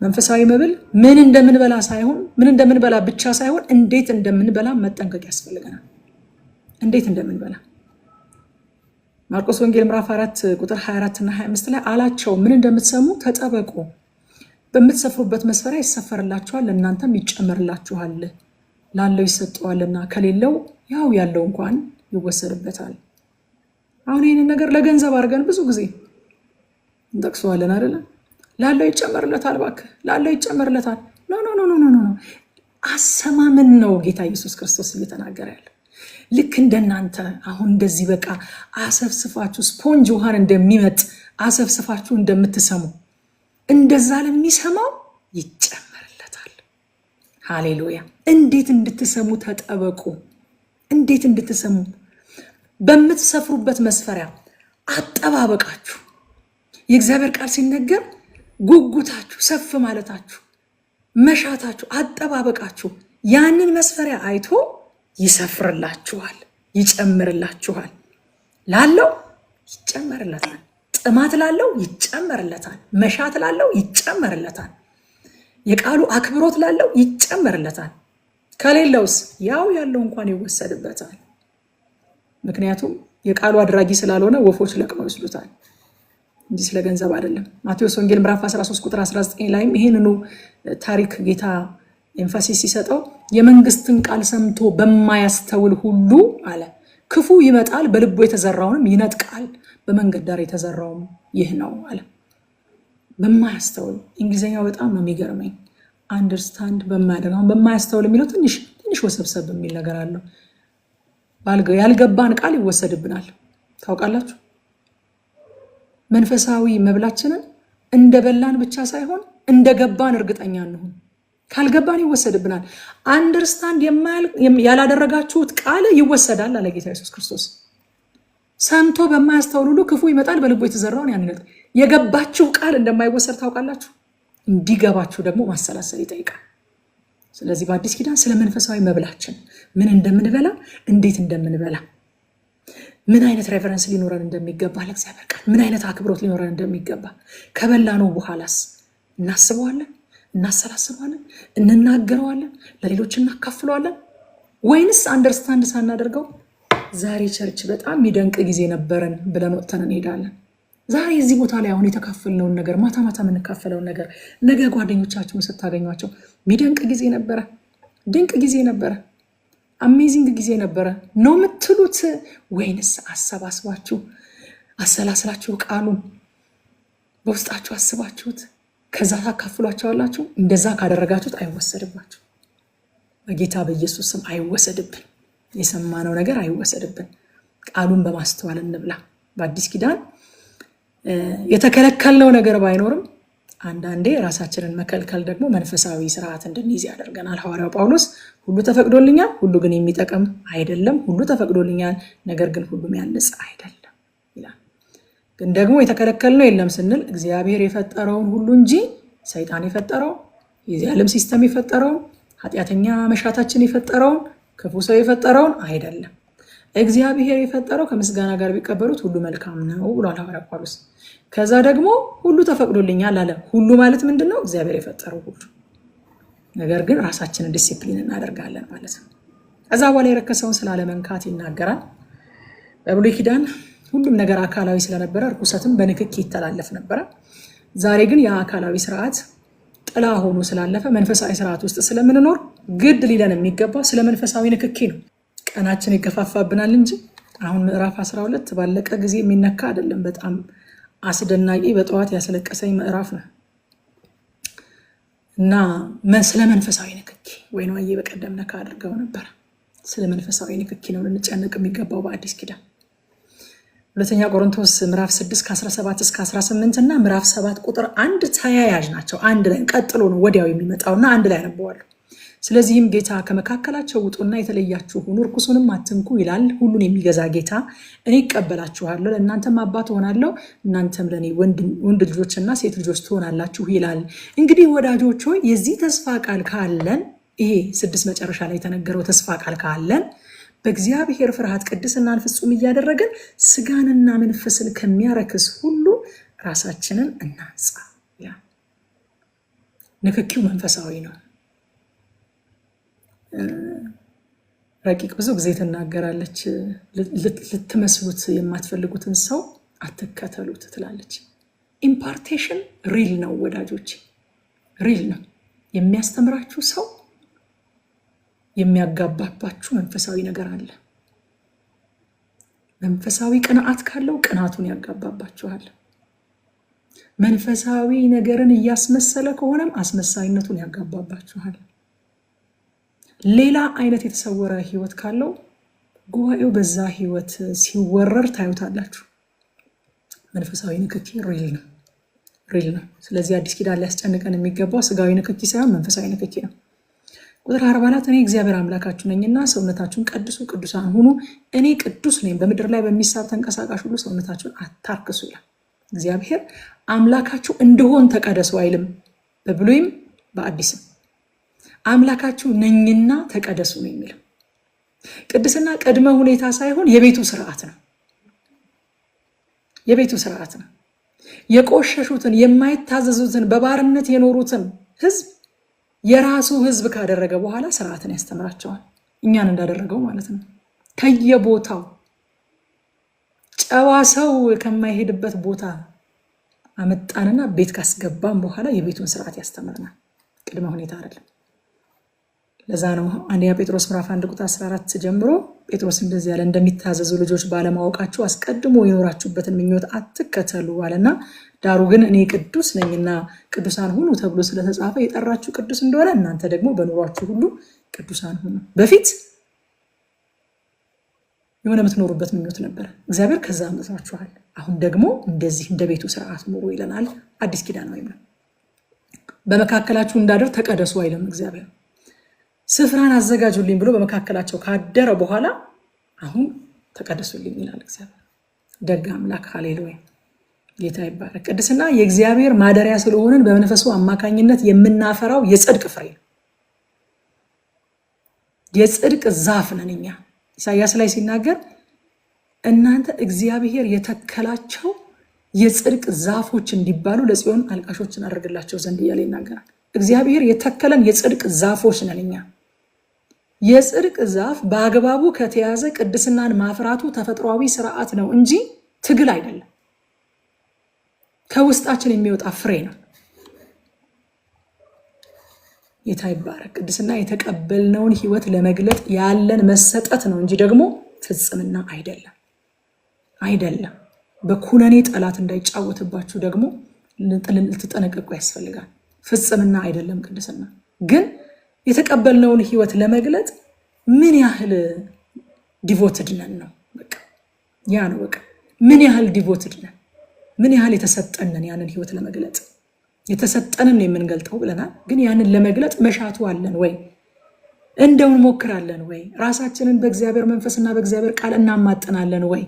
መንፈሳዊ መብል ምን እንደምንበላ ብቻ ሳይሆን እንዴት እንደምንበላ መጠንቀቅ ያስፈልገናል። እንዴት እንደምንበላ ማርቆስ ወንጌል ምዕራፍ 4 ቁጥር 24 እና 25 ላይ አላቸው፣ ምን እንደምትሰሙ ተጠበቁ። በምትሰፍሩበት መስፈሪያ ይሰፈርላችኋል፣ ለእናንተም ይጨመርላችኋል። ላለው ይሰጠዋልና ከሌለው ያው ያለው እንኳን ይወሰድበታል። አሁን ይህንን ነገር ለገንዘብ አድርገን ብዙ ጊዜ እንጠቅሰዋለን አይደለም? ላለው ይጨመርለታል፣ እባክህ ላለው ይጨመርለታል። ኖ አሰማምን ነው ጌታ ኢየሱስ ክርስቶስ እየተናገረ ያለ። ልክ እንደናንተ አሁን እንደዚህ በቃ አሰፍስፋችሁ ስፖንጅ ውሃን እንደሚመጥ አሰፍስፋችሁ እንደምትሰሙ እንደዛ ለሚሰማው ይጨመርለታል። ሃሌሉያ! እንዴት እንድትሰሙ ተጠበቁ። እንዴት እንድትሰሙ በምትሰፍሩበት መስፈሪያ አጠባበቃችሁ። የእግዚአብሔር ቃል ሲነገር ጉጉታችሁ፣ ሰፍ ማለታችሁ፣ መሻታችሁ፣ አጠባበቃችሁ ያንን መስፈሪያ አይቶ ይሰፍርላችኋል፣ ይጨምርላችኋል። ላለው ይጨመርለታል፣ ጥማት ላለው ይጨመርለታል፣ መሻት ላለው ይጨመርለታል፣ የቃሉ አክብሮት ላለው ይጨመርለታል። ከሌለውስ ያው ያለው እንኳን ይወሰድበታል። ምክንያቱም የቃሉ አድራጊ ስላልሆነ ወፎች ለቅመው ይወስዱታል እንጂ ስለ ገንዘብ አይደለም። ማቴዎስ ወንጌል ምዕራፍ 13 ቁጥር 19 ላይም ይህንኑ ታሪክ ጌታ ኤንፋሲስ ሲሰጠው የመንግስትን ቃል ሰምቶ በማያስተውል ሁሉ አለ ክፉ ይመጣል፣ በልቡ የተዘራውንም ይነጥቃል፣ በመንገድ ዳር የተዘራውም ይህ ነው አለ። በማያስተውል እንግሊዝኛው በጣም ነው የሚገርመኝ። አንደርስታንድ በማያደርግ አሁን በማያስተውል የሚለው ትንሽ ወሰብሰብ የሚል ነገር አለው። ያልገባን ቃል ይወሰድብናል። ታውቃላችሁ፣ መንፈሳዊ መብላችንን እንደበላን ብቻ ሳይሆን እንደገባን እርግጠኛ እንሁን። ካልገባን ይወሰድብናል። አንደርስታንድ ያላደረጋችሁት ቃል ይወሰዳል አለ ጌታ ኢየሱስ ክርስቶስ። ሰምቶ በማያስተውል ሁሉ ክፉ ይመጣል፣ በልቡ የተዘራውን ያን ይነጥቃል። የገባችሁ ቃል እንደማይወሰድ ታውቃላችሁ። እንዲገባችሁ ደግሞ ማሰላሰል ይጠይቃል። ስለዚህ በአዲስ ኪዳን ስለ መንፈሳዊ መብላችን ምን እንደምንበላ፣ እንዴት እንደምንበላ፣ ምን አይነት ሬፈረንስ ሊኖረን እንደሚገባ ለእግዚአብሔር ቃል ምን አይነት አክብሮት ሊኖረን እንደሚገባ ከበላነው በኋላስ እናስበዋለን፣ እናሰላስበዋለን፣ እንናገረዋለን፣ ለሌሎች እናካፍለዋለን ወይንስ አንደርስታንድ ሳናደርገው ዛሬ ቸርች በጣም የሚደንቅ ጊዜ ነበረን ብለን ወጥተን እንሄዳለን። ዛሬ እዚህ ቦታ ላይ አሁን የተካፈልነውን ነገር ማታ የምንካፈለውን ነገር ነገ ጓደኞቻችሁን ስታገኟቸው የሚደንቅ ጊዜ ነበረ፣ ድንቅ ጊዜ ነበረ፣ አሜዚንግ ጊዜ ነበረ ነው የምትሉት ወይንስ አሰባስባችሁ አሰላስላችሁ ቃሉን በውስጣችሁ አስባችሁት ከዛ ታካፍሏቸዋላችሁ? እንደዛ ካደረጋችሁት አይወሰድባችሁ። በጌታ በኢየሱስ ስም አይወሰድብን። የሰማነው ነገር አይወሰድብን። ቃሉን በማስተዋል እንብላ። በአዲስ ኪዳን የተከለከልነው ነገር ባይኖርም አንዳንዴ ራሳችንን መከልከል ደግሞ መንፈሳዊ ስርዓት እንድንይዝ ያደርገናል። ሐዋርያው ጳውሎስ ሁሉ ተፈቅዶልኛል፣ ሁሉ ግን የሚጠቅም አይደለም፣ ሁሉ ተፈቅዶልኛል፣ ነገር ግን ሁሉም ያንጽ አይደለም ይላል። ግን ደግሞ የተከለከልነው የለም ስንል እግዚአብሔር የፈጠረውን ሁሉ እንጂ ሰይጣን የፈጠረው የዚህ ዓለም ሲስተም የፈጠረውን ኃጢአተኛ መሻታችን የፈጠረውን ክፉ ሰው የፈጠረውን አይደለም። እግዚአብሔር የፈጠረው ከምስጋና ጋር ቢቀበሉት ሁሉ መልካም ነው ብሏል ሐዋርያው ጳውሎስ። ከዛ ደግሞ ሁሉ ተፈቅዶልኛል አለ። ሁሉ ማለት ምንድነው? እግዚአብሔር የፈጠረው ሁሉ። ነገር ግን ራሳችንን ዲሲፕሊን እናደርጋለን ማለት ነው። ከዛ በኋላ የረከሰውን ስላለመንካት ይናገራል። በብሉይ ኪዳን ሁሉም ነገር አካላዊ ስለነበረ ርኩሰትም በንክኪ ይተላለፍ ነበረ። ዛሬ ግን የአካላዊ ስርዓት ጥላ ሆኖ ስላለፈ መንፈሳዊ ስርዓት ውስጥ ስለምንኖር ግድ ሊለን የሚገባው ስለ መንፈሳዊ ንክኪ ነው። ቀናችን ይገፋፋብናል እንጂ አሁን ምዕራፍ 12 ባለቀ ጊዜ የሚነካ አይደለም። በጣም አስደናቂ በጠዋት ያስለቀሰኝ ምዕራፍ ነው እና ስለ መንፈሳዊ ንክኪ ወይ ነው በቀደም ነካ አድርገው ነበር። ስለ መንፈሳዊ ንክኪ ነው ልንጨነቅ የሚገባው በአዲስ ኪዳን። ሁለተኛ ቆሮንቶስ ምዕራፍ 6 ከ17 እስከ 18 እና ምዕራፍ 7 ቁጥር 1 ተያያዥ ናቸው። አንድ ላይ ቀጥሎ ነው ወዲያው የሚመጣውና አንድ ላይ አነበዋለሁ። ስለዚህም ጌታ ከመካከላቸው ውጡና የተለያችሁ ሁኑ፣ ርኩሱንም አትንኩ ይላል ሁሉን የሚገዛ ጌታ። እኔ እቀበላችኋለሁ፣ ለእናንተም አባት ሆናለሁ፣ እናንተም ለእኔ ወንድ ልጆችና ሴት ልጆች ትሆናላችሁ ይላል። እንግዲህ ወዳጆች ሆይ የዚህ ተስፋ ቃል ካለን፣ ይሄ 6 መጨረሻ ላይ የተነገረው ተስፋ ቃል ካለን በእግዚአብሔር ፍርሃት ቅድስናን ፍጹም እያደረግን ስጋንና መንፈስን ከሚያረክስ ሁሉ ራሳችንን እናንጻ። ንክኪው መንፈሳዊ ነው። ረቂቅ ብዙ ጊዜ ትናገራለች። ልትመስሉት የማትፈልጉትን ሰው አትከተሉት ትላለች። ኢምፓርቴሽን ሪል ነው ወዳጆች፣ ሪል ነው። የሚያስተምራችሁ ሰው የሚያጋባባችሁ መንፈሳዊ ነገር አለ። መንፈሳዊ ቅንዓት ካለው ቅንዓቱን ያጋባባችኋል። መንፈሳዊ ነገርን እያስመሰለ ከሆነም አስመሳይነቱን ያጋባባችኋል። ሌላ አይነት የተሰወረ ህይወት ካለው ጉባኤው በዛ ህይወት ሲወረር ታዩታላችሁ። መንፈሳዊ ንክኪ ሪል ነው፣ ሪል ነው። ስለዚህ አዲስ ኪዳን ሊያስጨንቀን የሚገባው ስጋዊ ንክኪ ሳይሆን መንፈሳዊ ንክኪ ነው። ቁጥር 44 እኔ እግዚአብሔር አምላካችሁ ነኝና ሰውነታችሁን ቀድሱ፣ ቅዱሳን ሁኑ፣ እኔ ቅዱስ ነኝ። በምድር ላይ በሚሳብ ተንቀሳቃሽ ሁሉ ሰውነታችሁን አታርክሱ ይላል። እግዚአብሔር አምላካችሁ እንደሆን ተቀደሱ አይልም፣ በብሉይም በአዲስም አምላካችሁ ነኝና ተቀደሱ ነው የሚለው። ቅድስና ቅድመ ሁኔታ ሳይሆን የቤቱ ስርዓት ነው። የቤቱ ስርዓት ነው። የቆሸሹትን የማይታዘዙትን በባርነት የኖሩትን ህዝብ የራሱ ህዝብ ካደረገ በኋላ ስርዓትን ያስተምራቸዋል። እኛን እንዳደረገው ማለት ነው። ከየቦታው ጨዋ ሰው ከማይሄድበት ቦታ አመጣንና ቤት ካስገባን በኋላ የቤቱን ስርዓት ያስተምረናል። ቅድመ ሁኔታ አይደለም። ለዛ ነው አንደኛ ጴጥሮስ ምዕራፍ 1 ቁጥር 14 ጀምሮ ጴጥሮስ እንደዚህ ያለ እንደሚታዘዙ ልጆች ባለማወቃችሁ አስቀድሞ የኖራችሁበትን ምኞት አትከተሉ አለና፣ ዳሩ ግን እኔ ቅዱስ ነኝና ቅዱሳን ሁኑ ተብሎ ስለተጻፈ የጠራችሁ ቅዱስ እንደሆነ እናንተ ደግሞ በኑሯችሁ ሁሉ ቅዱሳን ሁኑ። በፊት የሆነ የምትኖሩበት ምኞት ነበር፣ እግዚአብሔር ከዛ አምጥቷችኋል። አሁን ደግሞ እንደዚህ እንደ ቤቱ ስርዓት ኑሩ ይለናል። አዲስ ኪዳን ወይም በመካከላችሁ እንዳደር ተቀደሱ አይልም እግዚአብሔር። ስፍራን አዘጋጁልኝ ብሎ በመካከላቸው ካደረ በኋላ አሁን ተቀደሱልኝ ይላል እግዚአብሔር። ደግ አምላክ ሃሌሉያ፣ ጌታ ይባረክ። ቅድስና የእግዚአብሔር ማደሪያ ስለሆነን በመንፈሱ አማካኝነት የምናፈራው የጽድቅ ፍሬ ነው። የጽድቅ ዛፍ ነን እኛ። ኢሳይያስ ላይ ሲናገር እናንተ እግዚአብሔር የተከላቸው የጽድቅ ዛፎች እንዲባሉ ለጽዮን አልቃሾችን አድርግላቸው ዘንድ እያለ ይናገራል። እግዚአብሔር የተከለን የጽድቅ ዛፎች ነን እኛ። የጽድቅ ዛፍ በአግባቡ ከተያዘ ቅድስናን ማፍራቱ ተፈጥሯዊ ስርዓት ነው እንጂ ትግል አይደለም። ከውስጣችን የሚወጣ ፍሬ ነው። ጌታ ይባረክ። ቅድስና የተቀበልነውን ህይወት ለመግለጥ ያለን መሰጠት ነው እንጂ ደግሞ ፍጽምና አይደለም። አይደለም። በኩነኔ ጠላት እንዳይጫወትባችሁ ደግሞ ልትጠነቀቁ ያስፈልጋል። ፍጽምና አይደለም ቅድስና። ግን የተቀበልነውን ህይወት ለመግለጥ ምን ያህል ዲቮትድ ነን ነው። በቃ ያ ነው። በቃ ምን ያህል ዲቮትድ ነን፣ ምን ያህል የተሰጠንን ያንን ህይወት ለመግለጥ የተሰጠንን ነው የምንገልጠው ብለናል። ግን ያንን ለመግለጥ መሻቱ አለን ወይ? እንደው እንሞክራለን ወይ? ራሳችንን በእግዚአብሔር መንፈስና በእግዚአብሔር ቃል እናማጥናለን ወይ?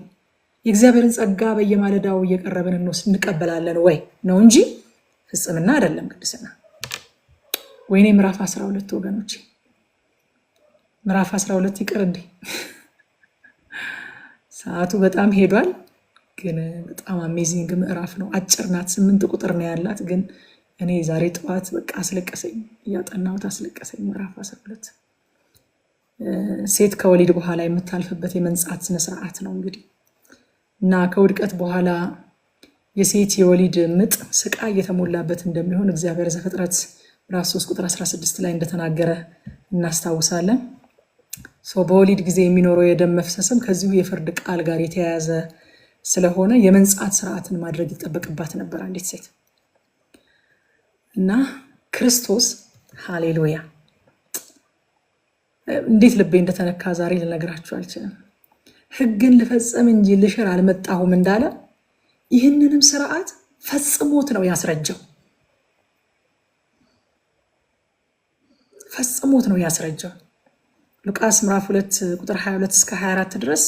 የእግዚአብሔርን ጸጋ በየማለዳው እየቀረብን እንቀበላለን ወይ ነው እንጂ ፍጽምና አይደለም ቅድስና። ወይኔ ምዕራፍ 12 ወገኖች፣ ምዕራፍ 12 ይቅር እንዴ! ሰዓቱ በጣም ሄዷል። ግን በጣም አሜዚንግ ምዕራፍ ነው። አጭር ናት፣ 8 ቁጥር ነው ያላት። ግን እኔ ዛሬ ጠዋት በቃ አስለቀሰኝ፣ እያጠናሁት አስለቀሰኝ። ምዕራፍ 12 ሴት ከወሊድ በኋላ የምታልፍበት የመንጻት ስነስርዓት ነው እንግዲህ እና ከውድቀት በኋላ የሴት የወሊድ ምጥ ስቃይ የተሞላበት እንደሚሆን እግዚአብሔር ዘፍጥረት ምዕራፍ 3 ቁጥር 16 ላይ እንደተናገረ እናስታውሳለን። በወሊድ ጊዜ የሚኖረው የደም መፍሰስም ከዚሁ የፍርድ ቃል ጋር የተያያዘ ስለሆነ የመንጻት ስርዓትን ማድረግ ይጠበቅባት ነበር አንዲት ሴት እና ክርስቶስ ሃሌሉያ እንዴት ልቤ እንደተነካ ዛሬ ልነግራችሁ አልችልም። ሕግን ልፈጽም እንጂ ልሽር አልመጣሁም እንዳለ ይህንንም ስርዓት ፈጽሞት ነው ያስረጀው። ፈጽሞት ነው ያስረጀው። ሉቃስ ምዕራፍ 2 ቁጥር 22 እስከ 24 ድረስ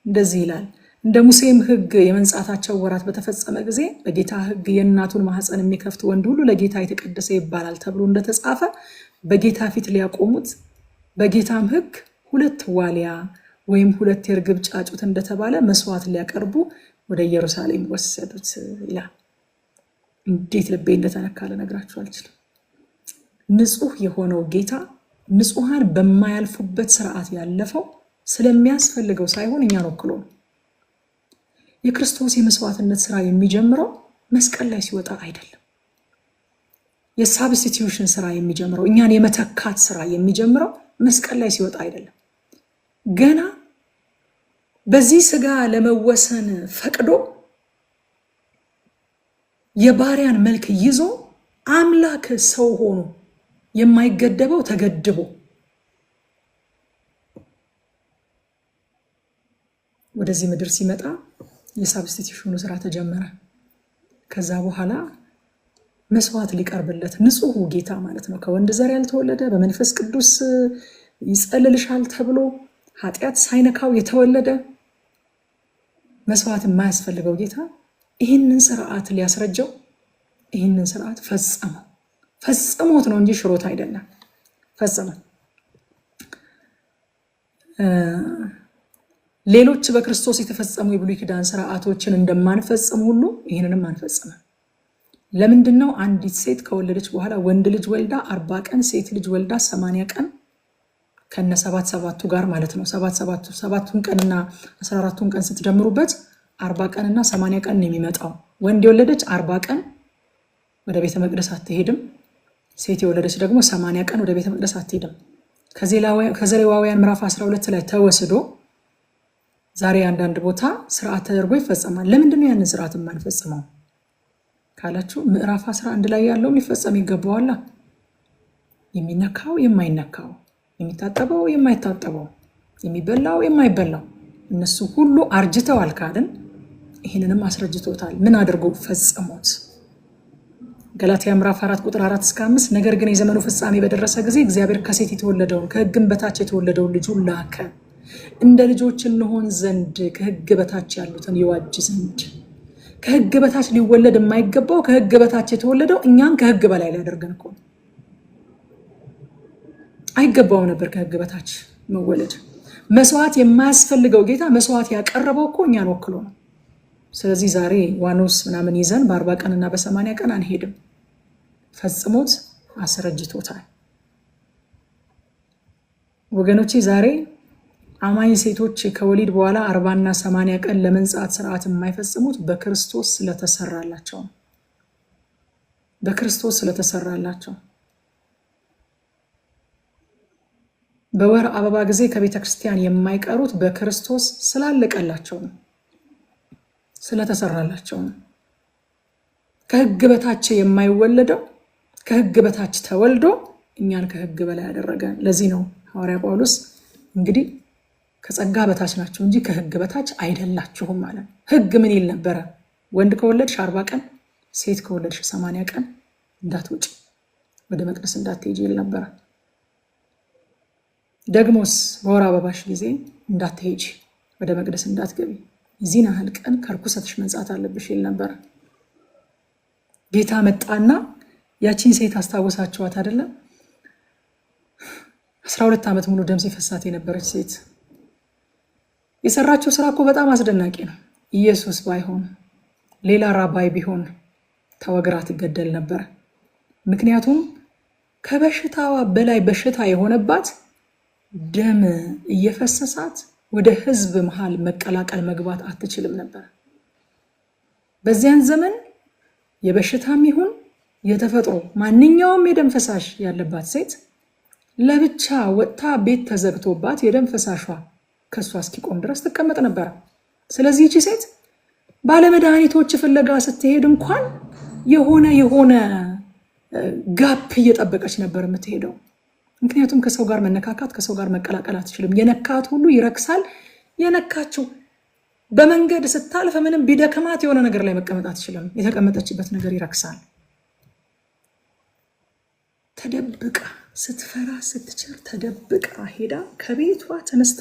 እንደዚህ ይላል። እንደ ሙሴም ሕግ የመንጻታቸው ወራት በተፈጸመ ጊዜ በጌታ ሕግ የእናቱን ማህፀን የሚከፍት ወንድ ሁሉ ለጌታ የተቀደሰ ይባላል ተብሎ እንደተጻፈ በጌታ ፊት ሊያቆሙት በጌታም ሕግ 2 ዋሊያ ወይም 2 የርግብ ጫጩት እንደተባለ መስዋዕት ሊያቀርቡ ወደ ኢየሩሳሌም ወሰዱት ይላል። እንዴት ልቤ እንደተነካ ልነግራችሁ አልችልም። ንጹህ የሆነው ጌታ ንጹሃን በማያልፉበት ስርዓት ያለፈው ስለሚያስፈልገው ሳይሆን እኛን ወክሎ ነው። የክርስቶስ የመስዋዕትነት ስራ የሚጀምረው መስቀል ላይ ሲወጣ አይደለም። የሳብስቲቲዩሽን ስራ የሚጀምረው እኛን የመተካት ስራ የሚጀምረው መስቀል ላይ ሲወጣ አይደለም። ገና በዚህ ስጋ ለመወሰን ፈቅዶ የባሪያን መልክ ይዞ አምላክ ሰው ሆኖ የማይገደበው ተገድቦ ወደዚህ ምድር ሲመጣ የሳብስቲቲዩሽኑ ስራ ተጀመረ። ከዛ በኋላ መስዋዕት ሊቀርብለት ንጹህ ጌታ ማለት ነው፣ ከወንድ ዘር ያልተወለደ በመንፈስ ቅዱስ ይጸልልሻል ተብሎ ኃጢአት ሳይነካው የተወለደ መስዋዕት የማያስፈልገው ጌታ ይህንን ስርዓት ሊያስረጀው ይህንን ስርዓት ፈጽሞት ነው እንጂ ሽሮት አይደለም። ፈጽሞት ሌሎች በክርስቶስ የተፈጸሙ የብሉይ ኪዳን ስርዓቶችን እንደማንፈጽም ሁሉ ይህንንም አንፈጽምም። ለምንድነው? አንዲት ሴት ከወለደች በኋላ ወንድ ልጅ ወልዳ 40 ቀን ሴት ልጅ ወልዳ 80 ቀን ከነ 7 ጋር ማለት ነው 7 ቀንና 14 ቀን ስትደምሩበት 40 ቀንና 80 ቀን ነው የሚመጣው። ወንድ የወለደች 40 ቀን ወደ ቤተ መቅደስ አትሄድም። ሴት የወለደች ደግሞ 80 ቀን ወደ ቤተ መቅደስ አትሄድም። ከዘሌዋውያን ምዕራፍ 12 ላይ ተወስዶ ዛሬ አንዳንድ ቦታ ስርዓት ተደርጎ ይፈጸማል። ለምንድነው ያንን ስርዓት የማንፈጽመው ካላችሁ ምዕራፍ 11 ላይ ያለው ሊፈጸም ይገባዋል። የሚነካው የማይነካው፣ የሚታጠበው የማይታጠበው፣ የሚበላው የማይበላው እነሱ ሁሉ አርጅተዋል ካልን ይህንንም አስረጅቶታል። ምን አድርጎ ፈጽሞት? ገላትያ ምዕራፍ 4 ቁጥር 4 እስከ 5 ነገር ግን የዘመኑ ፍጻሜ በደረሰ ጊዜ እግዚአብሔር ከሴት የተወለደውን ከሕግም በታች የተወለደውን ልጁን ላከ፣ እንደ ልጆች እንሆን ዘንድ ከሕግ በታች ያሉትን ይዋጅ ዘንድ። ከሕግ በታች ሊወለድ የማይገባው ከሕግ በታች የተወለደው እኛን ከሕግ በላይ ሊያደርገን እኮ አይገባው ነበር ከሕግ በታች መወለድ። መስዋዕት የማያስፈልገው ጌታ መስዋዕት ያቀረበው እኮ እኛን ወክሎ ነው። ስለዚህ ዛሬ ዋኖስ ምናምን ይዘን በ40 ቀንና በ80 ቀን አንሄድም። ፈጽሞት አስረጅቶታል። ወገኖቼ ዛሬ አማኝ ሴቶች ከወሊድ በኋላ 40 እና 80 ቀን ለመንጻት ስርዓት የማይፈጽሙት በክርስቶስ ስለተሰራላቸው ነው። በክርስቶስ ስለተሰራላቸው በወር አበባ ጊዜ ከቤተ ክርስቲያን የማይቀሩት በክርስቶስ ስላለቀላቸው ነው፣ ስለተሰራላቸው ነው። ከሕግ በታች የማይወለደው ከሕግ በታች ተወልዶ እኛን ከህግ በላይ ያደረገን። ለዚህ ነው ሐዋርያ ጳውሎስ እንግዲህ ከጸጋ በታች ናቸው እንጂ ከህግ በታች አይደላችሁም ማለት። ህግ ምን ይል ነበረ? ወንድ ከወለድሽ 40 ቀን፣ ሴት ከወለድሽ 80 ቀን እንዳትወጪ፣ ወደ መቅደስ እንዳትሄጂ ይል ነበረ። ደግሞስ በወር አበባሽ ጊዜ እንዳትሄጂ፣ ወደ መቅደስ እንዳትገቢ፣ እዚህን ያህል ቀን ከርኩሰትሽ መንጻት አለብሽ ይል ነበረ። ጌታ መጣና ያቺን ሴት አስታወሳችኋት አይደለም? 12 ዓመት ሙሉ ደም ሲፈሳት የነበረች ሴት የሰራችው ስራ እኮ በጣም አስደናቂ ነው። ኢየሱስ ባይሆን ሌላ ራባይ ቢሆን ተወግራ ትገደል ነበር። ምክንያቱም ከበሽታዋ በላይ በሽታ የሆነባት ደም እየፈሰሳት ወደ ህዝብ መሃል መቀላቀል መግባት አትችልም ነበር። በዚያን ዘመን የበሽታም ይሁን የተፈጥሮ ማንኛውም የደም ፈሳሽ ያለባት ሴት ለብቻ ወጥታ ቤት ተዘግቶባት የደም ፈሳሿ ከሷ እስኪቆም ድረስ ትቀመጥ ነበር። ስለዚህ እቺ ሴት ባለመድኃኒቶች ፍለጋ ስትሄድ እንኳን የሆነ ጋፕ እየጠበቀች ነበር የምትሄደው። ምክንያቱም ከሰው ጋር መነካካት፣ ከሰው ጋር መቀላቀል አትችልም። የነካት ሁሉ ይረክሳል። የነካችው በመንገድ ስታልፍ ምንም ቢደክማት የሆነ ነገር ላይ መቀመጥ አትችልም። የተቀመጠችበት ነገር ይረክሳል። ተደብቃ ስትፈራ ስትቸር ተደብቃ ሄዳ ከቤቷ ተነስታ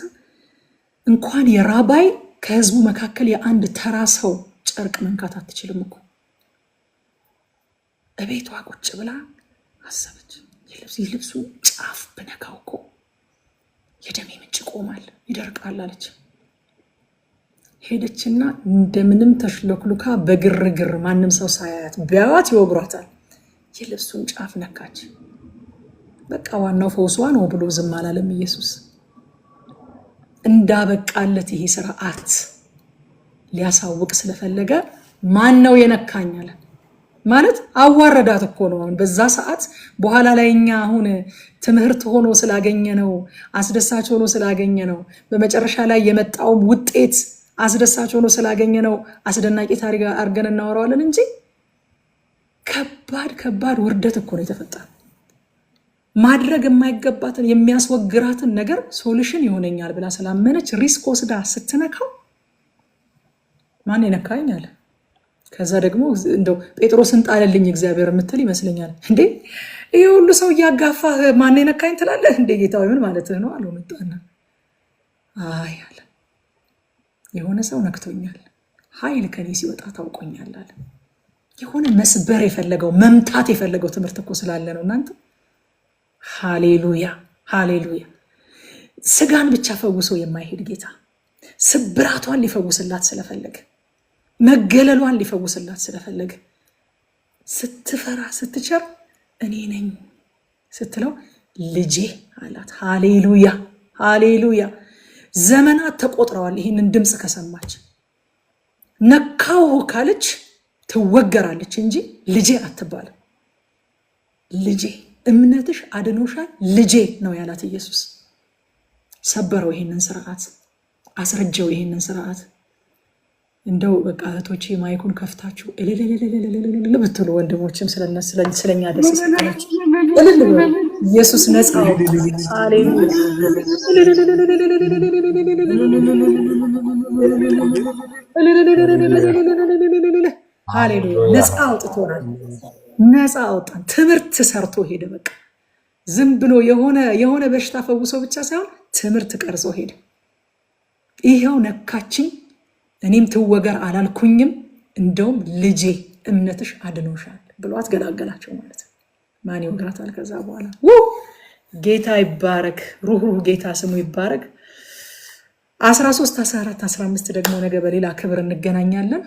እንኳን የራባይ ከህዝቡ መካከል የአንድ ተራ ሰው ጨርቅ መንካት አትችልም እኮ። እቤቷ ቁጭ ብላ አሰበች፣ የልብሱ ጫፍ ብነካው እኮ የደሜ ምንጭ ቆማል፣ ይደርቃል አለች። ሄደችና እንደምንም ተሽለክሉካ በግርግር ማንም ሰው ሳያያት ቢያዋት ይወግሯታል፣ የልብሱን ጫፍ ነካች። በቃ ዋናው ፈውሷ ነው ብሎ ዝም አላለም ኢየሱስ። እንዳበቃለት ይሄ ስርዓት ሊያሳውቅ ስለፈለገ ማን ነው የነካኝ አለ። ማለት አዋረዳት እኮ ነው። አሁን በዛ ሰዓት በኋላ ላይ እኛ አሁን ትምህርት ሆኖ ስላገኘ ነው፣ አስደሳች ሆኖ ስላገኘ ነው፣ በመጨረሻ ላይ የመጣው ውጤት አስደሳች ሆኖ ስላገኘ ነው አስደናቂ ታሪክ አድርገን እናወራዋለን እንጂ ከባድ ውርደት እኮ ነው የተፈጠረው። ማድረግ የማይገባትን የሚያስወግራትን ነገር ሶሉሽን ይሆነኛል ብላ ስላመነች ሪስክ ወስዳ ስትነካው ማን የነካኝ አለ። ከዛ ደግሞ እንደው ጴጥሮስን ጣለልኝ እግዚአብሔር የምትል ይመስለኛል። እንዴ ይሄ ሁሉ ሰው እያጋፋህ ማን የነካኝ ትላለህ እንዴ? ጌታው ምን ማለትህ ነው አለው። መጣና አይ አለ የሆነ ሰው ነክቶኛል፣ ኃይል ከኔ ሲወጣ ታውቆኛል አለ። የሆነ መስበር የፈለገው መምታት የፈለገው ትምህርት እኮ ስላለ ነው እናንተ። ሃሌሉያ ሃሌሉያ። ስጋን ብቻ ፈውሶ የማይሄድ ጌታ ስብራቷን ሊፈውስላት ስለፈለገ፣ መገለሏን ሊፈውስላት ስለፈለገ ስትፈራ ስትቸር እኔ ነኝ ስትለው ልጄ አላት። ሃሌሉያ ሃሌሉያ። ዘመናት ተቆጥረዋል ይህንን ድምፅ ከሰማች። ነካው ካለች ትወገራለች እንጂ ልጄ አትባልም። ልጄ እምነትሽ አድኖሻል ልጄ ነው ያላት ኢየሱስ። ሰበረው ይህንን ስርዓት፣ አስረጀው ይህንን ስርዓት። እንደው በቃ እህቶቼ ማይኩን ከፍታችሁ እልል ብትሉ ወንድሞችም ስለኛ ደስ ይላችሁ። እልል ኢየሱስ ነፃ ወጣ። ሃሌሉያ ሃሌሉያ። ነፃ አውጥቶናል፣ ነፃ አውጣን። ትምህርት ሰርቶ ሄደ። በቃ ዝም ብሎ የሆነ በሽታ ፈውሶ ብቻ ሳይሆን ትምህርት ቀርጾ ሄደ። ይሄው ነካችኝ እኔም ትወገር አላልኩኝም፣ እንደውም ልጄ እምነትሽ አድኖሻል ብሎ አትገላገላቸው ማለት ነው። ማን ይወግራታል ከዛ በኋላ? ጌታ ይባረክ፣ ሩህሩህ ጌታ ስሙ ይባረክ። 13፣ 14፣ 15 ደግሞ ነገ በሌላ ክብር እንገናኛለን።